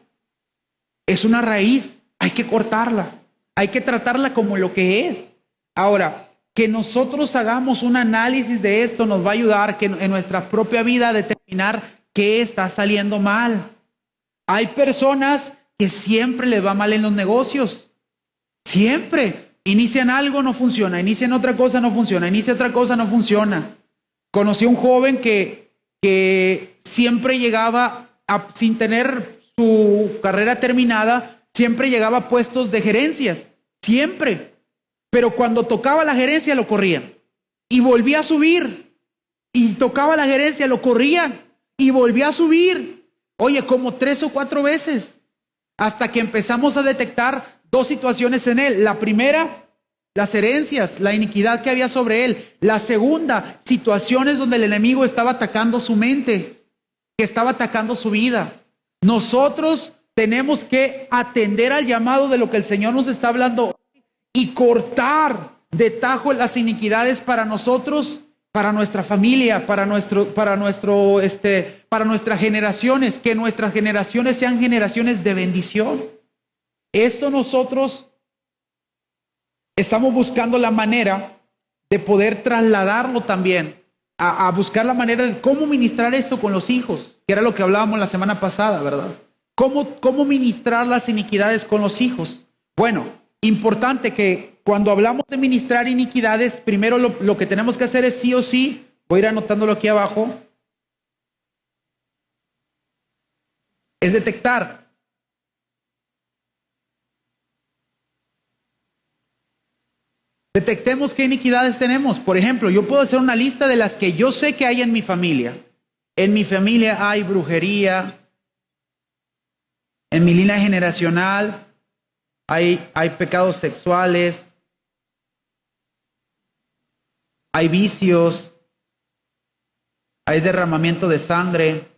Es una raíz. Hay que cortarla. Hay que tratarla como lo que es. Ahora, que nosotros hagamos un análisis de esto nos va a ayudar que en nuestra propia vida a determinar qué está saliendo mal. Hay personas que siempre les va mal en los negocios. Siempre. Inician algo, no funciona. Inician otra cosa, no funciona. Inicia otra cosa, no funciona. Conocí a un joven que siempre llegaba, sin tener su carrera terminada, siempre llegaba a puestos de gerencias. Siempre. Pero cuando tocaba la gerencia lo corrían. Y volvía a subir. Y tocaba la gerencia, lo corrían. Y volvía a subir. Oye, como 3 o 4 veces. Hasta que empezamos a detectar 2 situaciones en él. La primera, las herencias, la iniquidad que había sobre él. La segunda, situaciones donde el enemigo estaba atacando su mente, que estaba atacando su vida. Nosotros tenemos que atender al llamado de lo que el Señor nos está hablando y cortar de tajo las iniquidades para nosotros, para nuestra familia, para nuestras generaciones, que nuestras generaciones sean generaciones de bendición. Esto nosotros estamos buscando la manera de poder trasladarlo también, a buscar la manera de cómo ministrar esto con los hijos, que era lo que hablábamos la semana pasada, ¿verdad? ¿Cómo ministrar las iniquidades con los hijos? Bueno, importante que cuando hablamos de ministrar iniquidades, primero lo que tenemos que hacer es sí o sí, voy a ir anotándolo aquí abajo, es detectar. Detectemos qué iniquidades tenemos. Por ejemplo, yo puedo hacer una lista de las que yo sé que hay en mi familia. En mi familia hay brujería. En mi línea generacional hay pecados sexuales. Hay vicios. Hay derramamiento de sangre.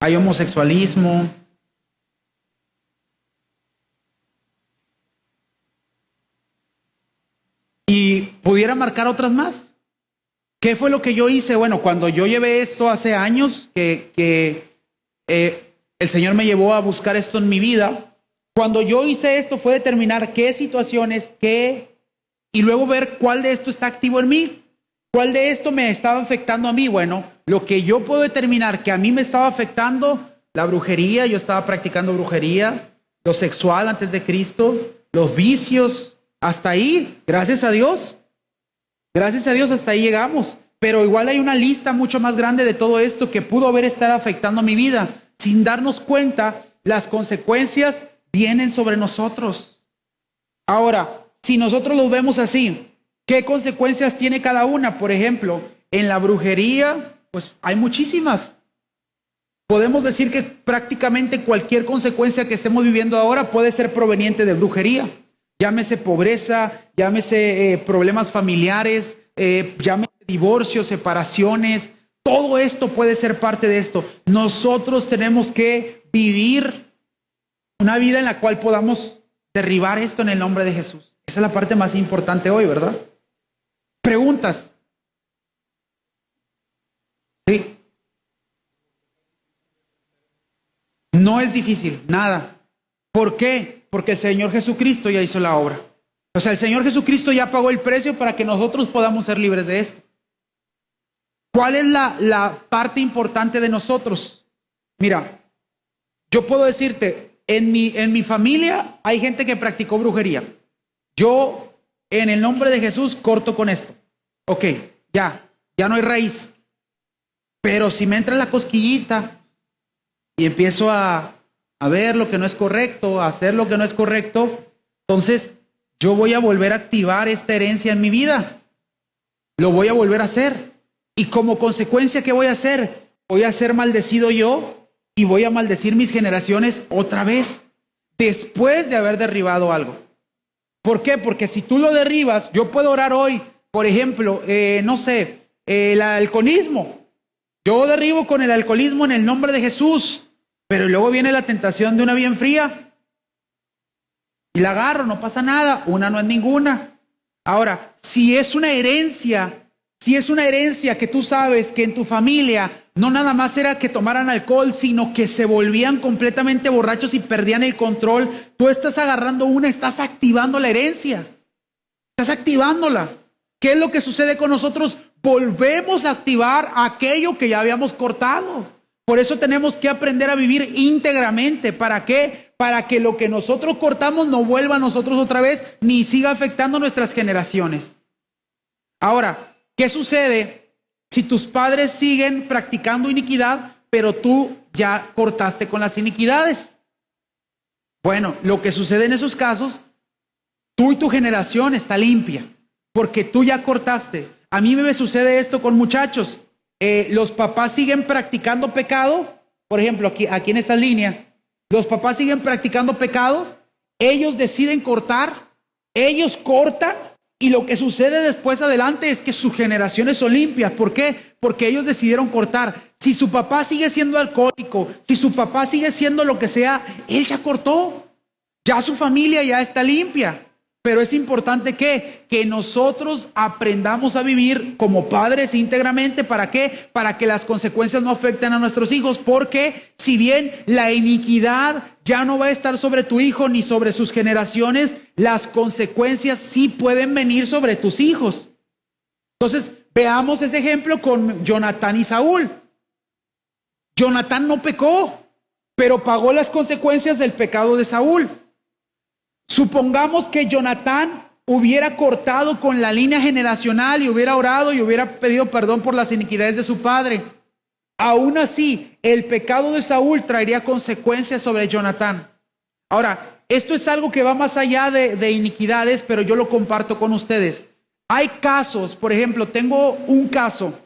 hay homosexualismo. Y pudiera marcar otras más. ¿Qué fue lo que yo hice? Bueno, cuando yo llevé esto hace años, el Señor me llevó a buscar esto en mi vida. Cuando yo hice esto fue determinar qué situaciones, y luego ver cuál de esto está activo en mí, cuál de esto me estaba afectando a mí. Bueno, lo que yo puedo determinar que a mí me estaba afectando, la brujería, yo estaba practicando brujería, lo sexual antes de Cristo, los vicios, hasta ahí, gracias a Dios, hasta ahí llegamos. Pero igual hay una lista mucho más grande de todo esto que pudo haber estado afectando mi vida. Sin darnos cuenta, las consecuencias vienen sobre nosotros. Ahora, si nosotros los vemos así, ¿qué consecuencias tiene cada una? Por ejemplo, en la brujería, pues hay muchísimas. Podemos decir que prácticamente cualquier consecuencia que estemos viviendo ahora puede ser proveniente de brujería. Llámese pobreza, llámese problemas familiares, llámese divorcios, separaciones. Todo esto puede ser parte de esto. Nosotros tenemos que vivir una vida en la cual podamos derribar esto en el nombre de Jesús. Esa es la parte más importante hoy, ¿verdad? Preguntas. Sí. No es difícil, nada. ¿Por qué? Porque el Señor Jesucristo ya hizo la obra. O sea, el Señor Jesucristo ya pagó el precio para que nosotros podamos ser libres de esto. ¿Cuál es la parte importante de nosotros? Mira, yo puedo decirte, en mi familia hay gente que practicó brujería. Yo, en el nombre de Jesús, corto con esto. Ok, ya no hay raíz. Pero si me entra la cosquillita y empiezo a ver lo que no es correcto, a hacer lo que no es correcto, entonces yo voy a volver a activar esta herencia en mi vida. Lo voy a volver a hacer. Y como consecuencia, ¿qué voy a hacer? Voy a ser maldecido yo y voy a maldecir mis generaciones otra vez, después de haber derribado algo. ¿Por qué? Porque si tú lo derribas, yo puedo orar hoy, por ejemplo, el alcoholismo. Yo derribo con el alcoholismo en el nombre de Jesús, pero luego viene la tentación de una bien fría y la agarro, no pasa nada, una no es ninguna. Ahora, si es una herencia que tú sabes que en tu familia no nada más era que tomaran alcohol, sino que se volvían completamente borrachos y perdían el control, tú estás agarrando estás activando la herencia, estás activándola. ¿Qué es lo que sucede con nosotros? Volvemos a activar aquello que ya habíamos cortado. Por eso tenemos que aprender a vivir íntegramente. ¿Para qué? Para que lo que nosotros cortamos no vuelva a nosotros otra vez, ni siga afectando a nuestras generaciones. Ahora, ¿qué sucede si tus padres siguen practicando iniquidad, pero tú ya cortaste con las iniquidades? Bueno, lo que sucede en esos casos, tú y tu generación está limpia, porque tú ya cortaste. A mí me sucede esto con muchachos. Los papás siguen practicando pecado. Por ejemplo, aquí en esta línea, los papás siguen practicando pecado. Ellos deciden cortar. Ellos cortan. Y lo que sucede después adelante es que sus generaciones son limpias. ¿Por qué? Porque ellos decidieron cortar. Si su papá sigue siendo alcohólico, si su papá sigue siendo lo que sea, él ya cortó. Ya su familia ya está limpia. Pero es importante que nosotros aprendamos a vivir como padres íntegramente. ¿Para qué? Para que las consecuencias no afecten a nuestros hijos. Porque si bien la iniquidad ya no va a estar sobre tu hijo ni sobre sus generaciones, las consecuencias sí pueden venir sobre tus hijos. Entonces, veamos ese ejemplo con Jonatán y Saúl. Jonatán no pecó, pero pagó las consecuencias del pecado de Saúl. Supongamos que Jonatán hubiera cortado con la línea generacional y hubiera orado y hubiera pedido perdón por las iniquidades de su padre. Aún así, el pecado de Saúl traería consecuencias sobre Jonatán. Ahora, esto es algo que va más allá de iniquidades, pero yo lo comparto con ustedes. Hay casos, por ejemplo, tengo un caso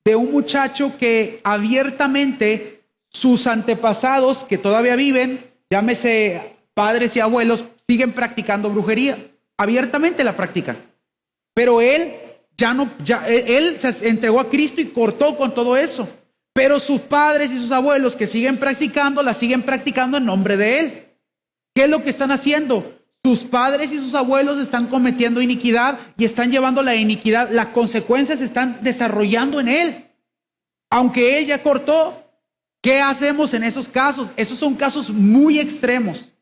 de un muchacho que abiertamente sus antepasados, que todavía viven, llámese padres y abuelos, siguen practicando brujería. Abiertamente la practican. Pero él él se entregó a Cristo y cortó con todo eso. Pero sus padres y sus abuelos que siguen practicando, la siguen practicando en nombre de él. ¿Qué es lo que están haciendo? Sus padres y sus abuelos están cometiendo iniquidad y están llevando la iniquidad. Las consecuencias se están desarrollando en él. Aunque él ya cortó, ¿qué hacemos en esos casos? Esos son casos muy extremos.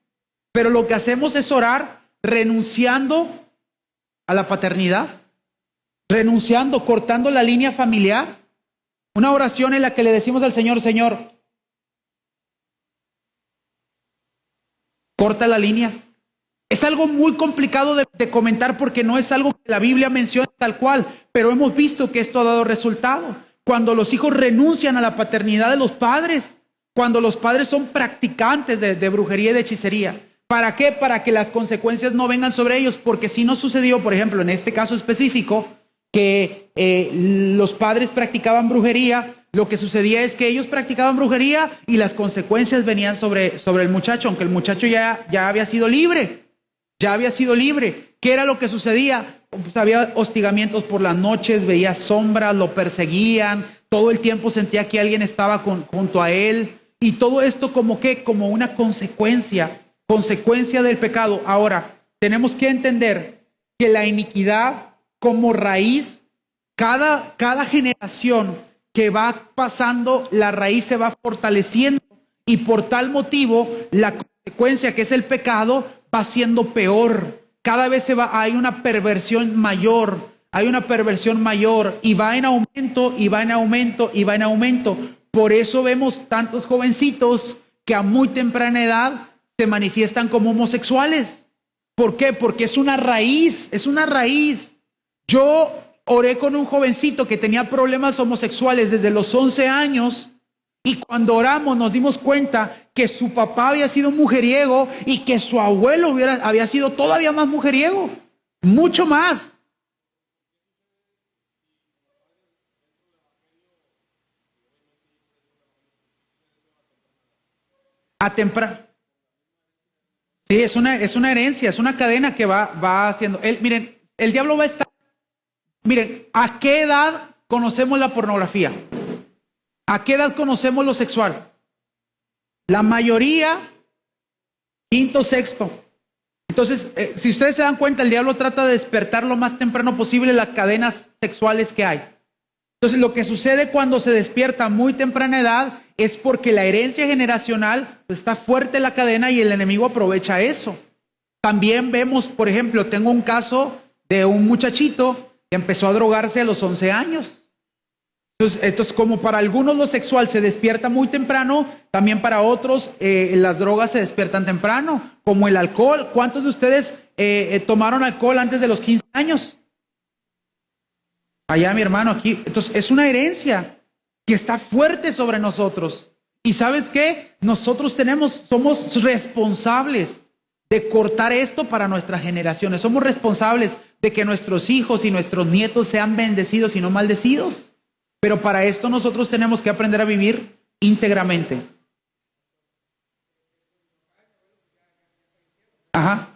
Pero lo que hacemos es orar renunciando a la paternidad, renunciando, cortando la línea familiar. Una oración en la que le decimos al Señor, Señor, corta la línea. Es algo muy complicado de comentar porque no es algo que la Biblia menciona tal cual, pero hemos visto que esto ha dado resultado. Cuando los hijos renuncian a la paternidad de los padres, cuando los padres son practicantes de brujería y de hechicería. ¿Para qué? Para que las consecuencias no vengan sobre ellos, porque si no sucedió, por ejemplo, en este caso específico, que los padres practicaban brujería, lo que sucedía es que ellos practicaban brujería y las consecuencias venían sobre el muchacho, aunque el muchacho ya había sido libre. Ya había sido libre. ¿Qué era lo que sucedía? Pues había hostigamientos por las noches, veía sombras, lo perseguían, todo el tiempo sentía que alguien estaba junto a él. Y todo esto como una consecuencia del pecado. Ahora, tenemos que entender que la iniquidad como raíz, cada generación que va pasando, la raíz se va fortaleciendo y por tal motivo la consecuencia que es el pecado va siendo peor. Cada vez hay una perversión mayor, y va en aumento, y va en aumento, y va en aumento. Por eso vemos tantos jovencitos que a muy temprana edad se manifiestan como homosexuales. ¿Por qué? Porque es una raíz, es una raíz. Yo oré con un jovencito que tenía problemas homosexuales desde los 11 años. Y cuando oramos nos dimos cuenta que su papá había sido mujeriego y que su abuelo había sido todavía más mujeriego, mucho más. A temprano. Sí, es una herencia, es una cadena que va haciendo. Miren, el diablo va a estar. Miren, ¿a qué edad conocemos la pornografía? ¿A qué edad conocemos lo sexual? La mayoría, quinto, sexto. Entonces, si ustedes se dan cuenta, el diablo trata de despertar lo más temprano posible las cadenas sexuales que hay. Entonces, lo que sucede cuando se despierta a muy temprana edad es porque la herencia generacional está fuerte en la cadena y el enemigo aprovecha eso. También vemos, por ejemplo, tengo un caso de un muchachito que empezó a drogarse a los 11 años. Entonces, como para algunos lo sexual se despierta muy temprano, también para otros las drogas se despiertan temprano, como el alcohol. ¿Cuántos de ustedes tomaron alcohol antes de los 15 años? Allá mi hermano, aquí. Entonces, es una herencia que está fuerte sobre nosotros. ¿Y sabes qué? Nosotros somos responsables de cortar esto para nuestras generaciones. Somos responsables de que nuestros hijos y nuestros nietos sean bendecidos y no maldecidos. Pero para esto nosotros tenemos que aprender a vivir íntegramente. Ajá.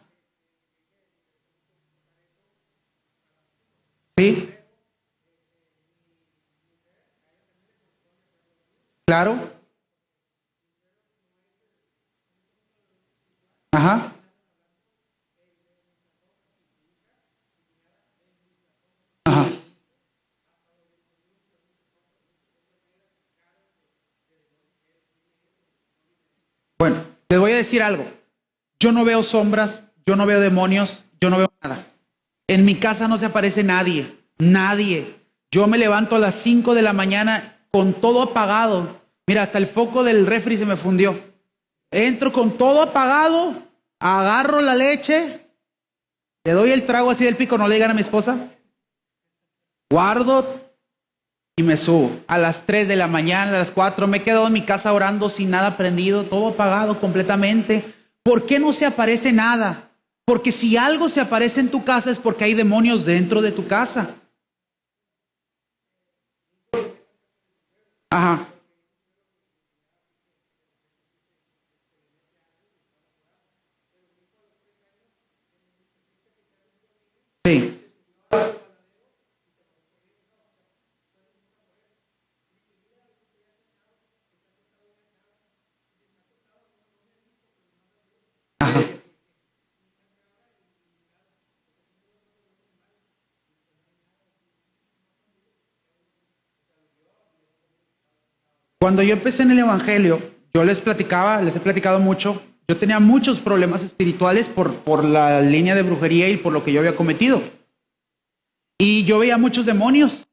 Sí. Claro. Ajá. Ajá. Bueno, les voy a decir algo. Yo no veo sombras, yo no veo demonios, yo no veo nada. En mi casa no se aparece nadie, nadie. Yo me levanto a las 5 de la mañana con todo apagado. Mira, hasta el foco del refri se me fundió. Entro con todo apagado, agarro la leche, le doy el trago así del pico, no le digan a mi esposa, guardo y me subo. A las 3 de la mañana, a las 4, me he quedado en mi casa orando sin nada prendido, todo apagado completamente. ¿Por qué no se aparece nada? Porque si algo se aparece en tu casa es porque hay demonios dentro de tu casa. Ajá. Sí. Ajá. Cuando yo empecé en el Evangelio, yo les platicaba, les he platicado mucho, yo tenía muchos problemas espirituales por la línea de brujería y por lo que yo había cometido. Y yo veía muchos demonios,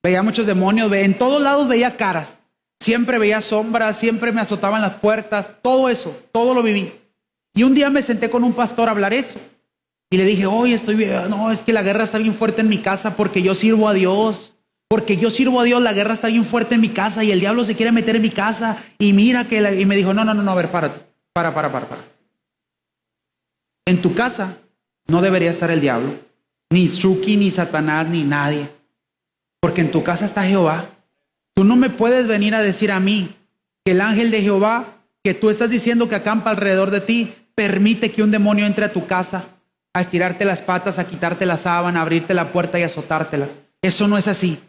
en todos lados veía caras, siempre veía sombras, siempre me azotaban las puertas, todo eso, todo lo viví. Y un día me senté con un pastor a hablar eso. Y le dije, oye, no, es que la guerra está bien fuerte en mi casa porque yo sirvo a Dios. Porque yo sirvo a Dios, la guerra está bien fuerte en mi casa y el diablo se quiere meter en mi casa. Y mira y me dijo, no, a ver, párate, para. En tu casa no debería estar el diablo, ni Chucky, ni Satanás, ni nadie. Porque en tu casa está Jehová. Tú no me puedes venir a decir a mí que el ángel de Jehová, que tú estás diciendo que acampa alrededor de ti, permite que un demonio entre a tu casa a estirarte las patas, a quitarte la sábana, a abrirte la puerta y azotártela. Eso no es así.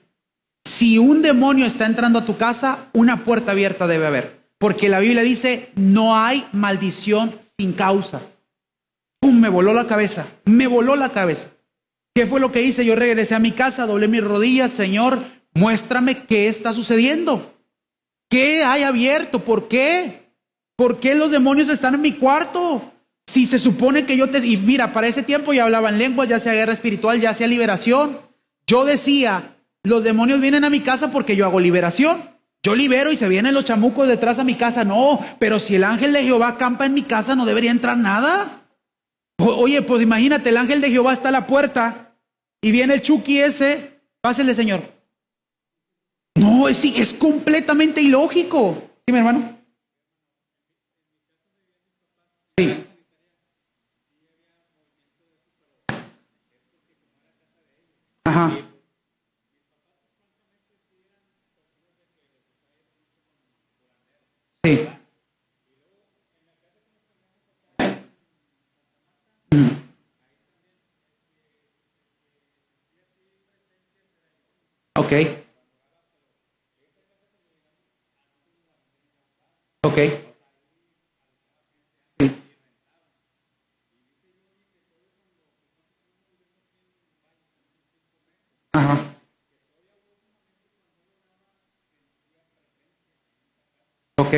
Si un demonio está entrando a tu casa, una puerta abierta debe haber. Porque la Biblia dice, no hay maldición sin causa. ¡Pum! Me voló la cabeza. ¿Qué fue lo que hice? Yo regresé a mi casa, doblé mis rodillas, Señor, muéstrame qué está sucediendo. ¿Qué hay abierto? ¿Por qué? ¿Por qué los demonios están en mi cuarto? Si se supone que Y mira, para ese tiempo ya hablaba en lenguas, ya sea guerra espiritual, ya sea liberación. Yo decía, los demonios vienen a mi casa porque yo hago liberación. Yo libero y se vienen los chamucos detrás a mi casa. No, pero si el ángel de Jehová acampa en mi casa, no debería entrar nada. Oye, pues imagínate, el ángel de Jehová está a la puerta y viene el Chucky ese. Pásele, Señor. No, es completamente ilógico. ¿Sí, mi hermano? Sí. Ajá. Sí. Mm. Ok. Ok. Sí. Ajá. Ok.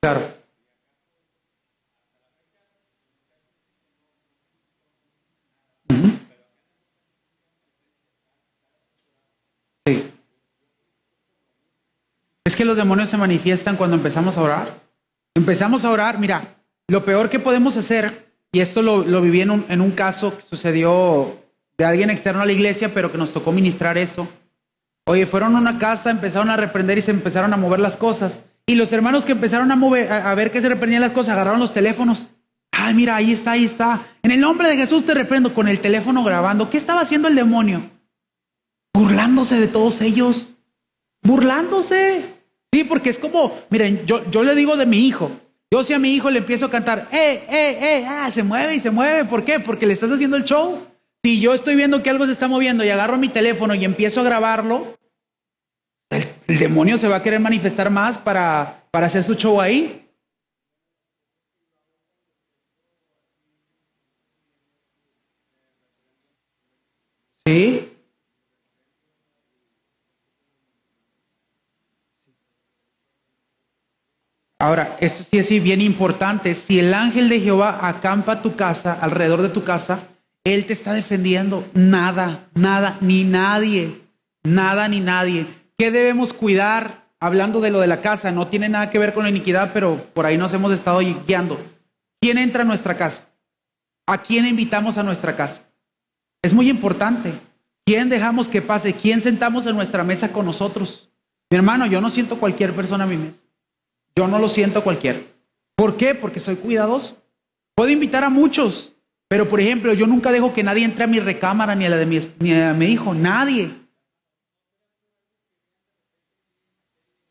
Claro. Ujú. Sí. Es que los demonios se manifiestan cuando empezamos a orar. Empezamos a orar, mira, lo peor que podemos hacer, y esto lo viví en un caso que sucedió de alguien externo a la iglesia, pero que nos tocó ministrar eso. Oye, fueron a una casa, empezaron a reprender y se empezaron a mover las cosas. Y los hermanos que empezaron a mover, a ver que se reprendían las cosas, agarraron los teléfonos. Ay, mira, ahí está, ahí está. En el nombre de Jesús te reprendo, con el teléfono grabando. ¿Qué estaba haciendo el demonio? Burlándose de todos ellos. Burlándose. Sí, porque es como, miren, yo le digo de mi hijo. Yo si a mi hijo le empiezo a cantar, se mueve y se mueve. ¿Por qué? Porque le estás haciendo el show. Si yo estoy viendo que algo se está moviendo y agarro mi teléfono y empiezo a grabarlo, el demonio se va a querer manifestar más para hacer su show ahí. Sí. Ahora, eso sí es bien importante. Si el ángel de Jehová acampa tu casa, alrededor de tu casa, él te está defendiendo. Nada, ni nadie. Nada ni nadie. ¿Qué debemos cuidar? Hablando de lo de la casa, no tiene nada que ver con la iniquidad, pero por ahí nos hemos estado guiando. ¿Quién entra a nuestra casa? ¿A quién invitamos a nuestra casa? Es muy importante. ¿Quién dejamos que pase? ¿Quién sentamos en nuestra mesa con nosotros? Mi hermano, yo no siento cualquier persona a mi mesa. Yo no lo siento cualquiera. ¿Por qué? Porque soy cuidadoso. Puedo invitar a muchos, pero por ejemplo, yo nunca dejo que nadie entre a mi recámara ni a la de ni a mi hijo. Nadie.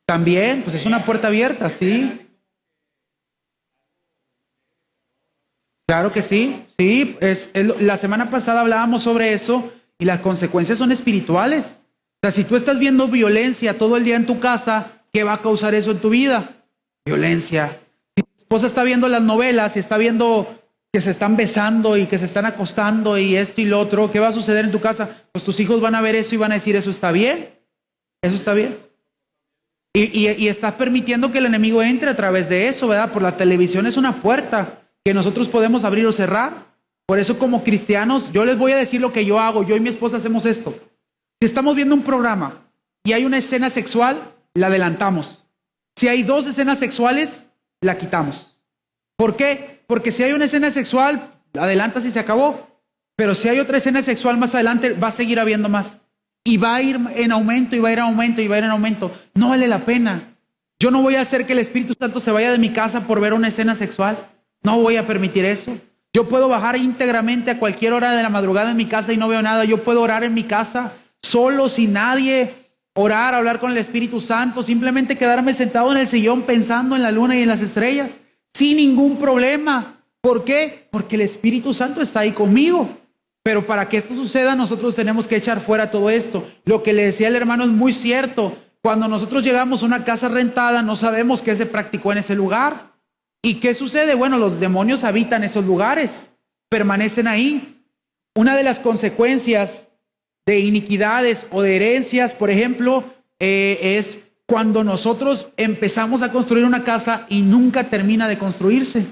También, pues es una puerta abierta, ¿sí? Claro que sí, sí. La semana pasada hablábamos sobre eso y las consecuencias son espirituales. O sea, si tú estás viendo violencia todo el día en tu casa, ¿qué va a causar eso en tu vida? Violencia. Si tu esposa está viendo las novelas y está viendo que se están besando y que se están acostando y esto y lo otro, ¿qué va a suceder en tu casa? Pues tus hijos van a ver eso y van a decir, eso está bien, eso está bien. Y estás permitiendo que el enemigo entre a través de eso, ¿verdad? Por la televisión es una puerta que nosotros podemos abrir o cerrar. Por eso como cristianos, yo les voy a decir lo que yo hago. Yo y mi esposa hacemos esto. Si estamos viendo un programa y hay una escena sexual, la adelantamos. Si hay 2 escenas sexuales, la quitamos. ¿Por qué? Porque si hay una escena sexual, la adelantas y se acabó. Pero si hay otra escena sexual más adelante, va a seguir habiendo más. Y va a ir en aumento, y va a ir en aumento, y va a ir en aumento. No vale la pena. Yo no voy a hacer que el Espíritu Santo se vaya de mi casa por ver una escena sexual. No voy a permitir eso. Yo puedo bajar íntegramente a cualquier hora de la madrugada en mi casa y no veo nada. Yo puedo orar en mi casa, solo, sin nadie. Orar, hablar con el Espíritu Santo. Simplemente quedarme sentado en el sillón pensando en la luna y en las estrellas. Sin ningún problema. ¿Por qué? Porque el Espíritu Santo está ahí conmigo. Pero para que esto suceda, nosotros tenemos que echar fuera todo esto. Lo que le decía el hermano es muy cierto. Cuando nosotros llegamos a una casa rentada, no sabemos qué se practicó en ese lugar. ¿Y qué sucede? Bueno, los demonios habitan esos lugares, permanecen ahí. Una de las consecuencias de iniquidades o de herencias, por ejemplo, es cuando nosotros empezamos a construir una casa y nunca termina de construirse.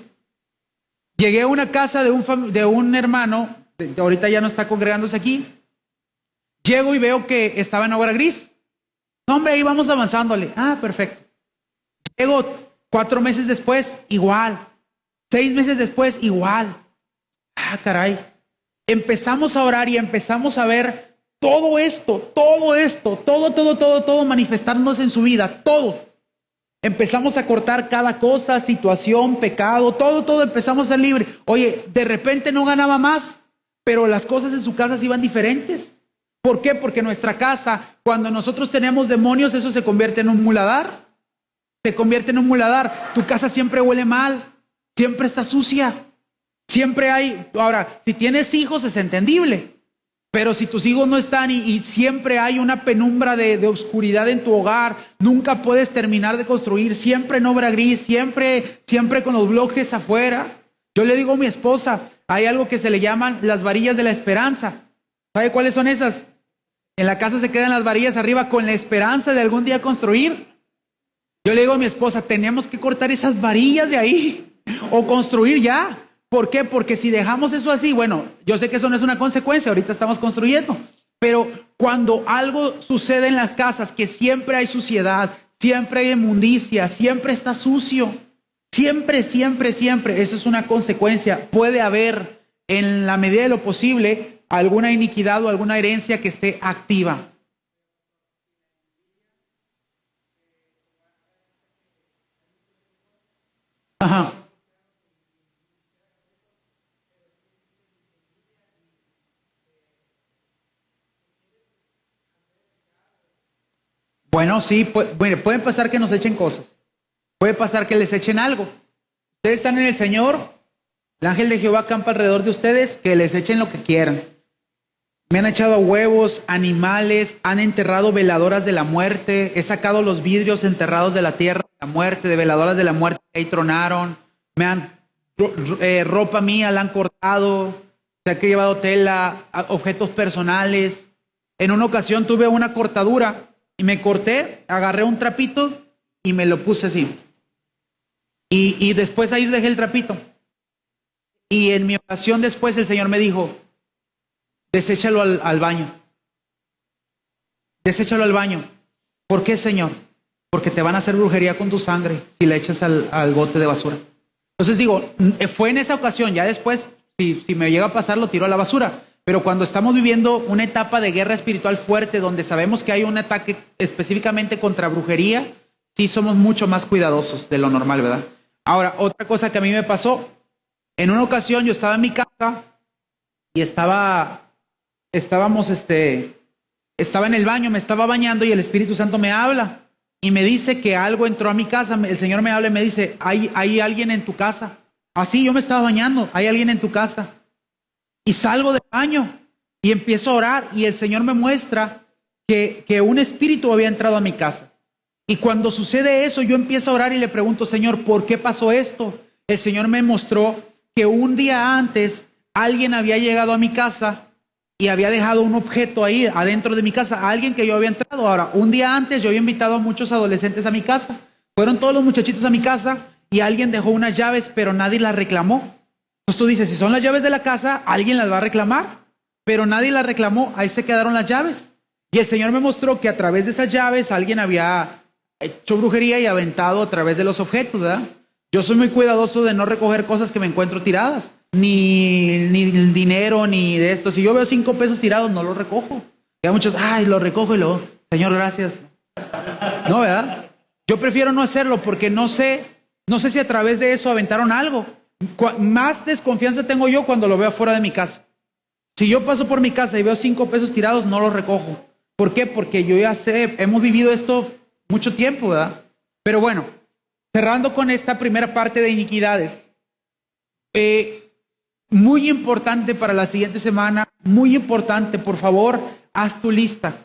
Llegué a una casa de un hermano, ahorita ya no está congregándose aquí. Llego y veo que estaba en obra gris. No, hombre, ahí vamos avanzándole. Ah, perfecto. Llego 4 meses después, igual. 6 meses después, igual. Ah, caray. Empezamos a orar y empezamos a ver todo esto, todo manifestándose en su vida, todo. Empezamos a cortar cada cosa, situación, pecado, todo empezamos a ser libres. Oye, de repente no ganaba más, pero las cosas en su casa sí iban diferentes. ¿Por qué? Porque nuestra casa, cuando nosotros tenemos demonios, eso se convierte en un muladar. Se convierte en un muladar. Tu casa siempre huele mal, siempre está sucia, siempre hay... Ahora, si tienes hijos es entendible, pero si tus hijos no están y siempre hay una penumbra de oscuridad en tu hogar, nunca puedes terminar de construir, siempre en obra gris, siempre con los bloques afuera. Yo le digo a mi esposa, hay algo que se le llaman las varillas de la esperanza. ¿Sabe cuáles son esas? En la casa se quedan las varillas arriba con la esperanza de algún día construir. Yo le digo a mi esposa, tenemos que cortar esas varillas de ahí o construir ya. ¿Por qué? Porque si dejamos eso así, bueno, yo sé que eso no es una consecuencia, ahorita estamos construyendo, pero cuando algo sucede en las casas, que siempre hay suciedad, siempre hay inmundicia, siempre está sucio, siempre, eso es una consecuencia. Puede haber, en la medida de lo posible, alguna iniquidad o alguna herencia que esté activa. Ajá. Bueno, sí, puede pasar que nos echen cosas. Puede pasar que les echen algo. Ustedes están en el Señor, el ángel de Jehová acampa alrededor de ustedes, que les echen lo que quieran. Me han echado a huevos, animales, han enterrado veladoras de la muerte, he sacado los vidrios enterrados de la tierra de la muerte, de veladoras de la muerte, ahí tronaron, me han ropa mía la han cortado, se ha llevado tela, objetos personales. En una ocasión tuve una cortadura y me corté, agarré un trapito y me lo puse así. Y después ahí dejé el trapito. Y en mi oración después el Señor me dijo, deséchalo al baño. Deséchalo al baño. ¿Por qué, Señor? Porque te van a hacer brujería con tu sangre si la echas al bote de basura. Entonces digo, fue en esa ocasión, ya después, si me llega a pasar, lo tiro a la basura. Pero cuando estamos viviendo una etapa de guerra espiritual fuerte, donde sabemos que hay un ataque específicamente contra brujería, sí somos mucho más cuidadosos de lo normal, ¿verdad? Ahora, otra cosa que a mí me pasó, en una ocasión yo estaba en mi casa y estaba en el baño, me estaba bañando y el Espíritu Santo me habla y me dice que algo entró a mi casa. El Señor me habla y me dice, hay alguien en tu casa, Así yo me estaba bañando, hay alguien en tu casa. Y salgo del baño y empiezo a orar y el Señor me muestra que un espíritu había entrado a mi casa. Y cuando sucede eso, yo empiezo a orar y le pregunto, Señor, ¿por qué pasó esto? El Señor me mostró que un día antes alguien había llegado a mi casa y había dejado un objeto ahí adentro de mi casa, alguien que yo había entrado. Ahora, un día antes yo había invitado a muchos adolescentes a mi casa. Fueron todos los muchachitos a mi casa y alguien dejó unas llaves, pero nadie las reclamó. Entonces tú dices, si son las llaves de la casa, alguien las va a reclamar, pero nadie las reclamó, ahí se quedaron las llaves. Y el Señor me mostró que a través de esas llaves alguien había hecho brujería y aventado a través de los objetos, ¿verdad? Yo soy muy cuidadoso de no recoger cosas que me encuentro tiradas, ni el dinero, ni de esto. Si yo veo 5 pesos tirados, no los recojo. Y hay muchos, ay, los recojo y luego, Señor, gracias. No, ¿verdad? Yo prefiero no hacerlo porque no sé si a través de eso aventaron algo. Más desconfianza tengo yo cuando lo veo afuera de mi casa. Si yo paso por mi casa y veo 5 pesos tirados, no los recojo. ¿Por qué? Porque yo ya sé, hemos vivido esto mucho tiempo, ¿verdad? Pero bueno, cerrando con esta primera parte de iniquidades, muy importante para la siguiente semana, muy importante, por favor, haz tu lista,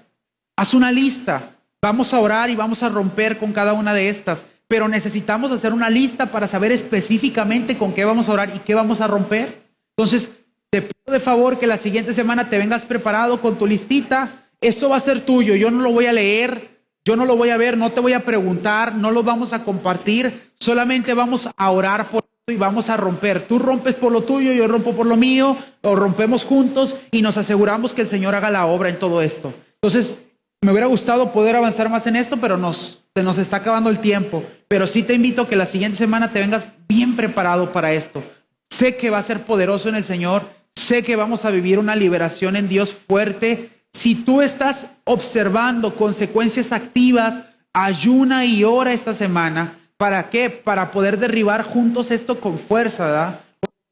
haz una lista, vamos a orar y vamos a romper con cada una de estas, pero necesitamos hacer una lista para saber específicamente con qué vamos a orar y qué vamos a romper. Entonces, te pido de favor que la siguiente semana te vengas preparado con tu listita. Esto va a ser tuyo, yo no lo voy a leer, yo no lo voy a ver, no te voy a preguntar, no lo vamos a compartir, solamente vamos a orar por esto y vamos a romper. Tú rompes por lo tuyo, yo rompo por lo mío, lo rompemos juntos y nos aseguramos que el Señor haga la obra en todo esto. Entonces, me hubiera gustado poder avanzar más en esto, pero se nos está acabando el tiempo. Pero sí te invito a que la siguiente semana te vengas bien preparado para esto. Sé que va a ser poderoso en el Señor, sé que vamos a vivir una liberación en Dios fuerte. Si tú estás observando consecuencias activas, ayuna y ora esta semana. ¿Para qué? Para poder derribar juntos esto con fuerza, ¿verdad?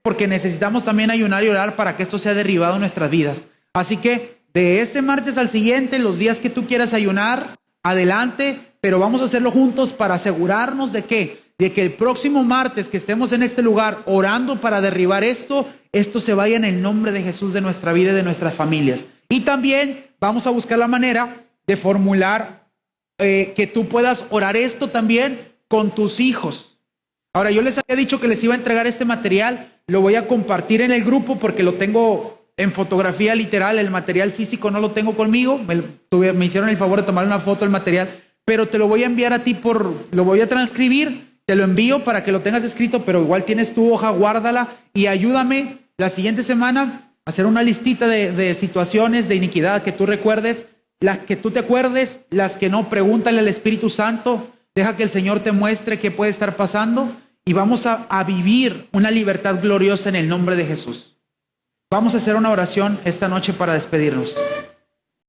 Porque necesitamos también ayunar y orar para que esto sea derribado en nuestras vidas. Así que de este martes al siguiente, los días que tú quieras ayunar, adelante, pero vamos a hacerlo juntos para asegurarnos de que el próximo martes que estemos en este lugar orando para derribar esto se vaya en el nombre de Jesús de nuestra vida y de nuestras familias. Y también vamos a buscar la manera de formular que tú puedas orar esto también con tus hijos. Ahora, yo les había dicho que les iba a entregar este material, lo voy a compartir en el grupo porque lo tengo en fotografía literal, el material físico no lo tengo conmigo, me hicieron el favor de tomar una foto del material, pero te lo voy a enviar a ti lo voy a transcribir, te lo envío para que lo tengas escrito, pero igual tienes tu hoja, guárdala y ayúdame la siguiente semana a hacer una listita de situaciones de iniquidad que tú recuerdes, las que tú te acuerdes, las que no, pregúntale al Espíritu Santo, deja que el Señor te muestre qué puede estar pasando y vamos a vivir una libertad gloriosa en el nombre de Jesús. Vamos a hacer una oración esta noche para despedirnos.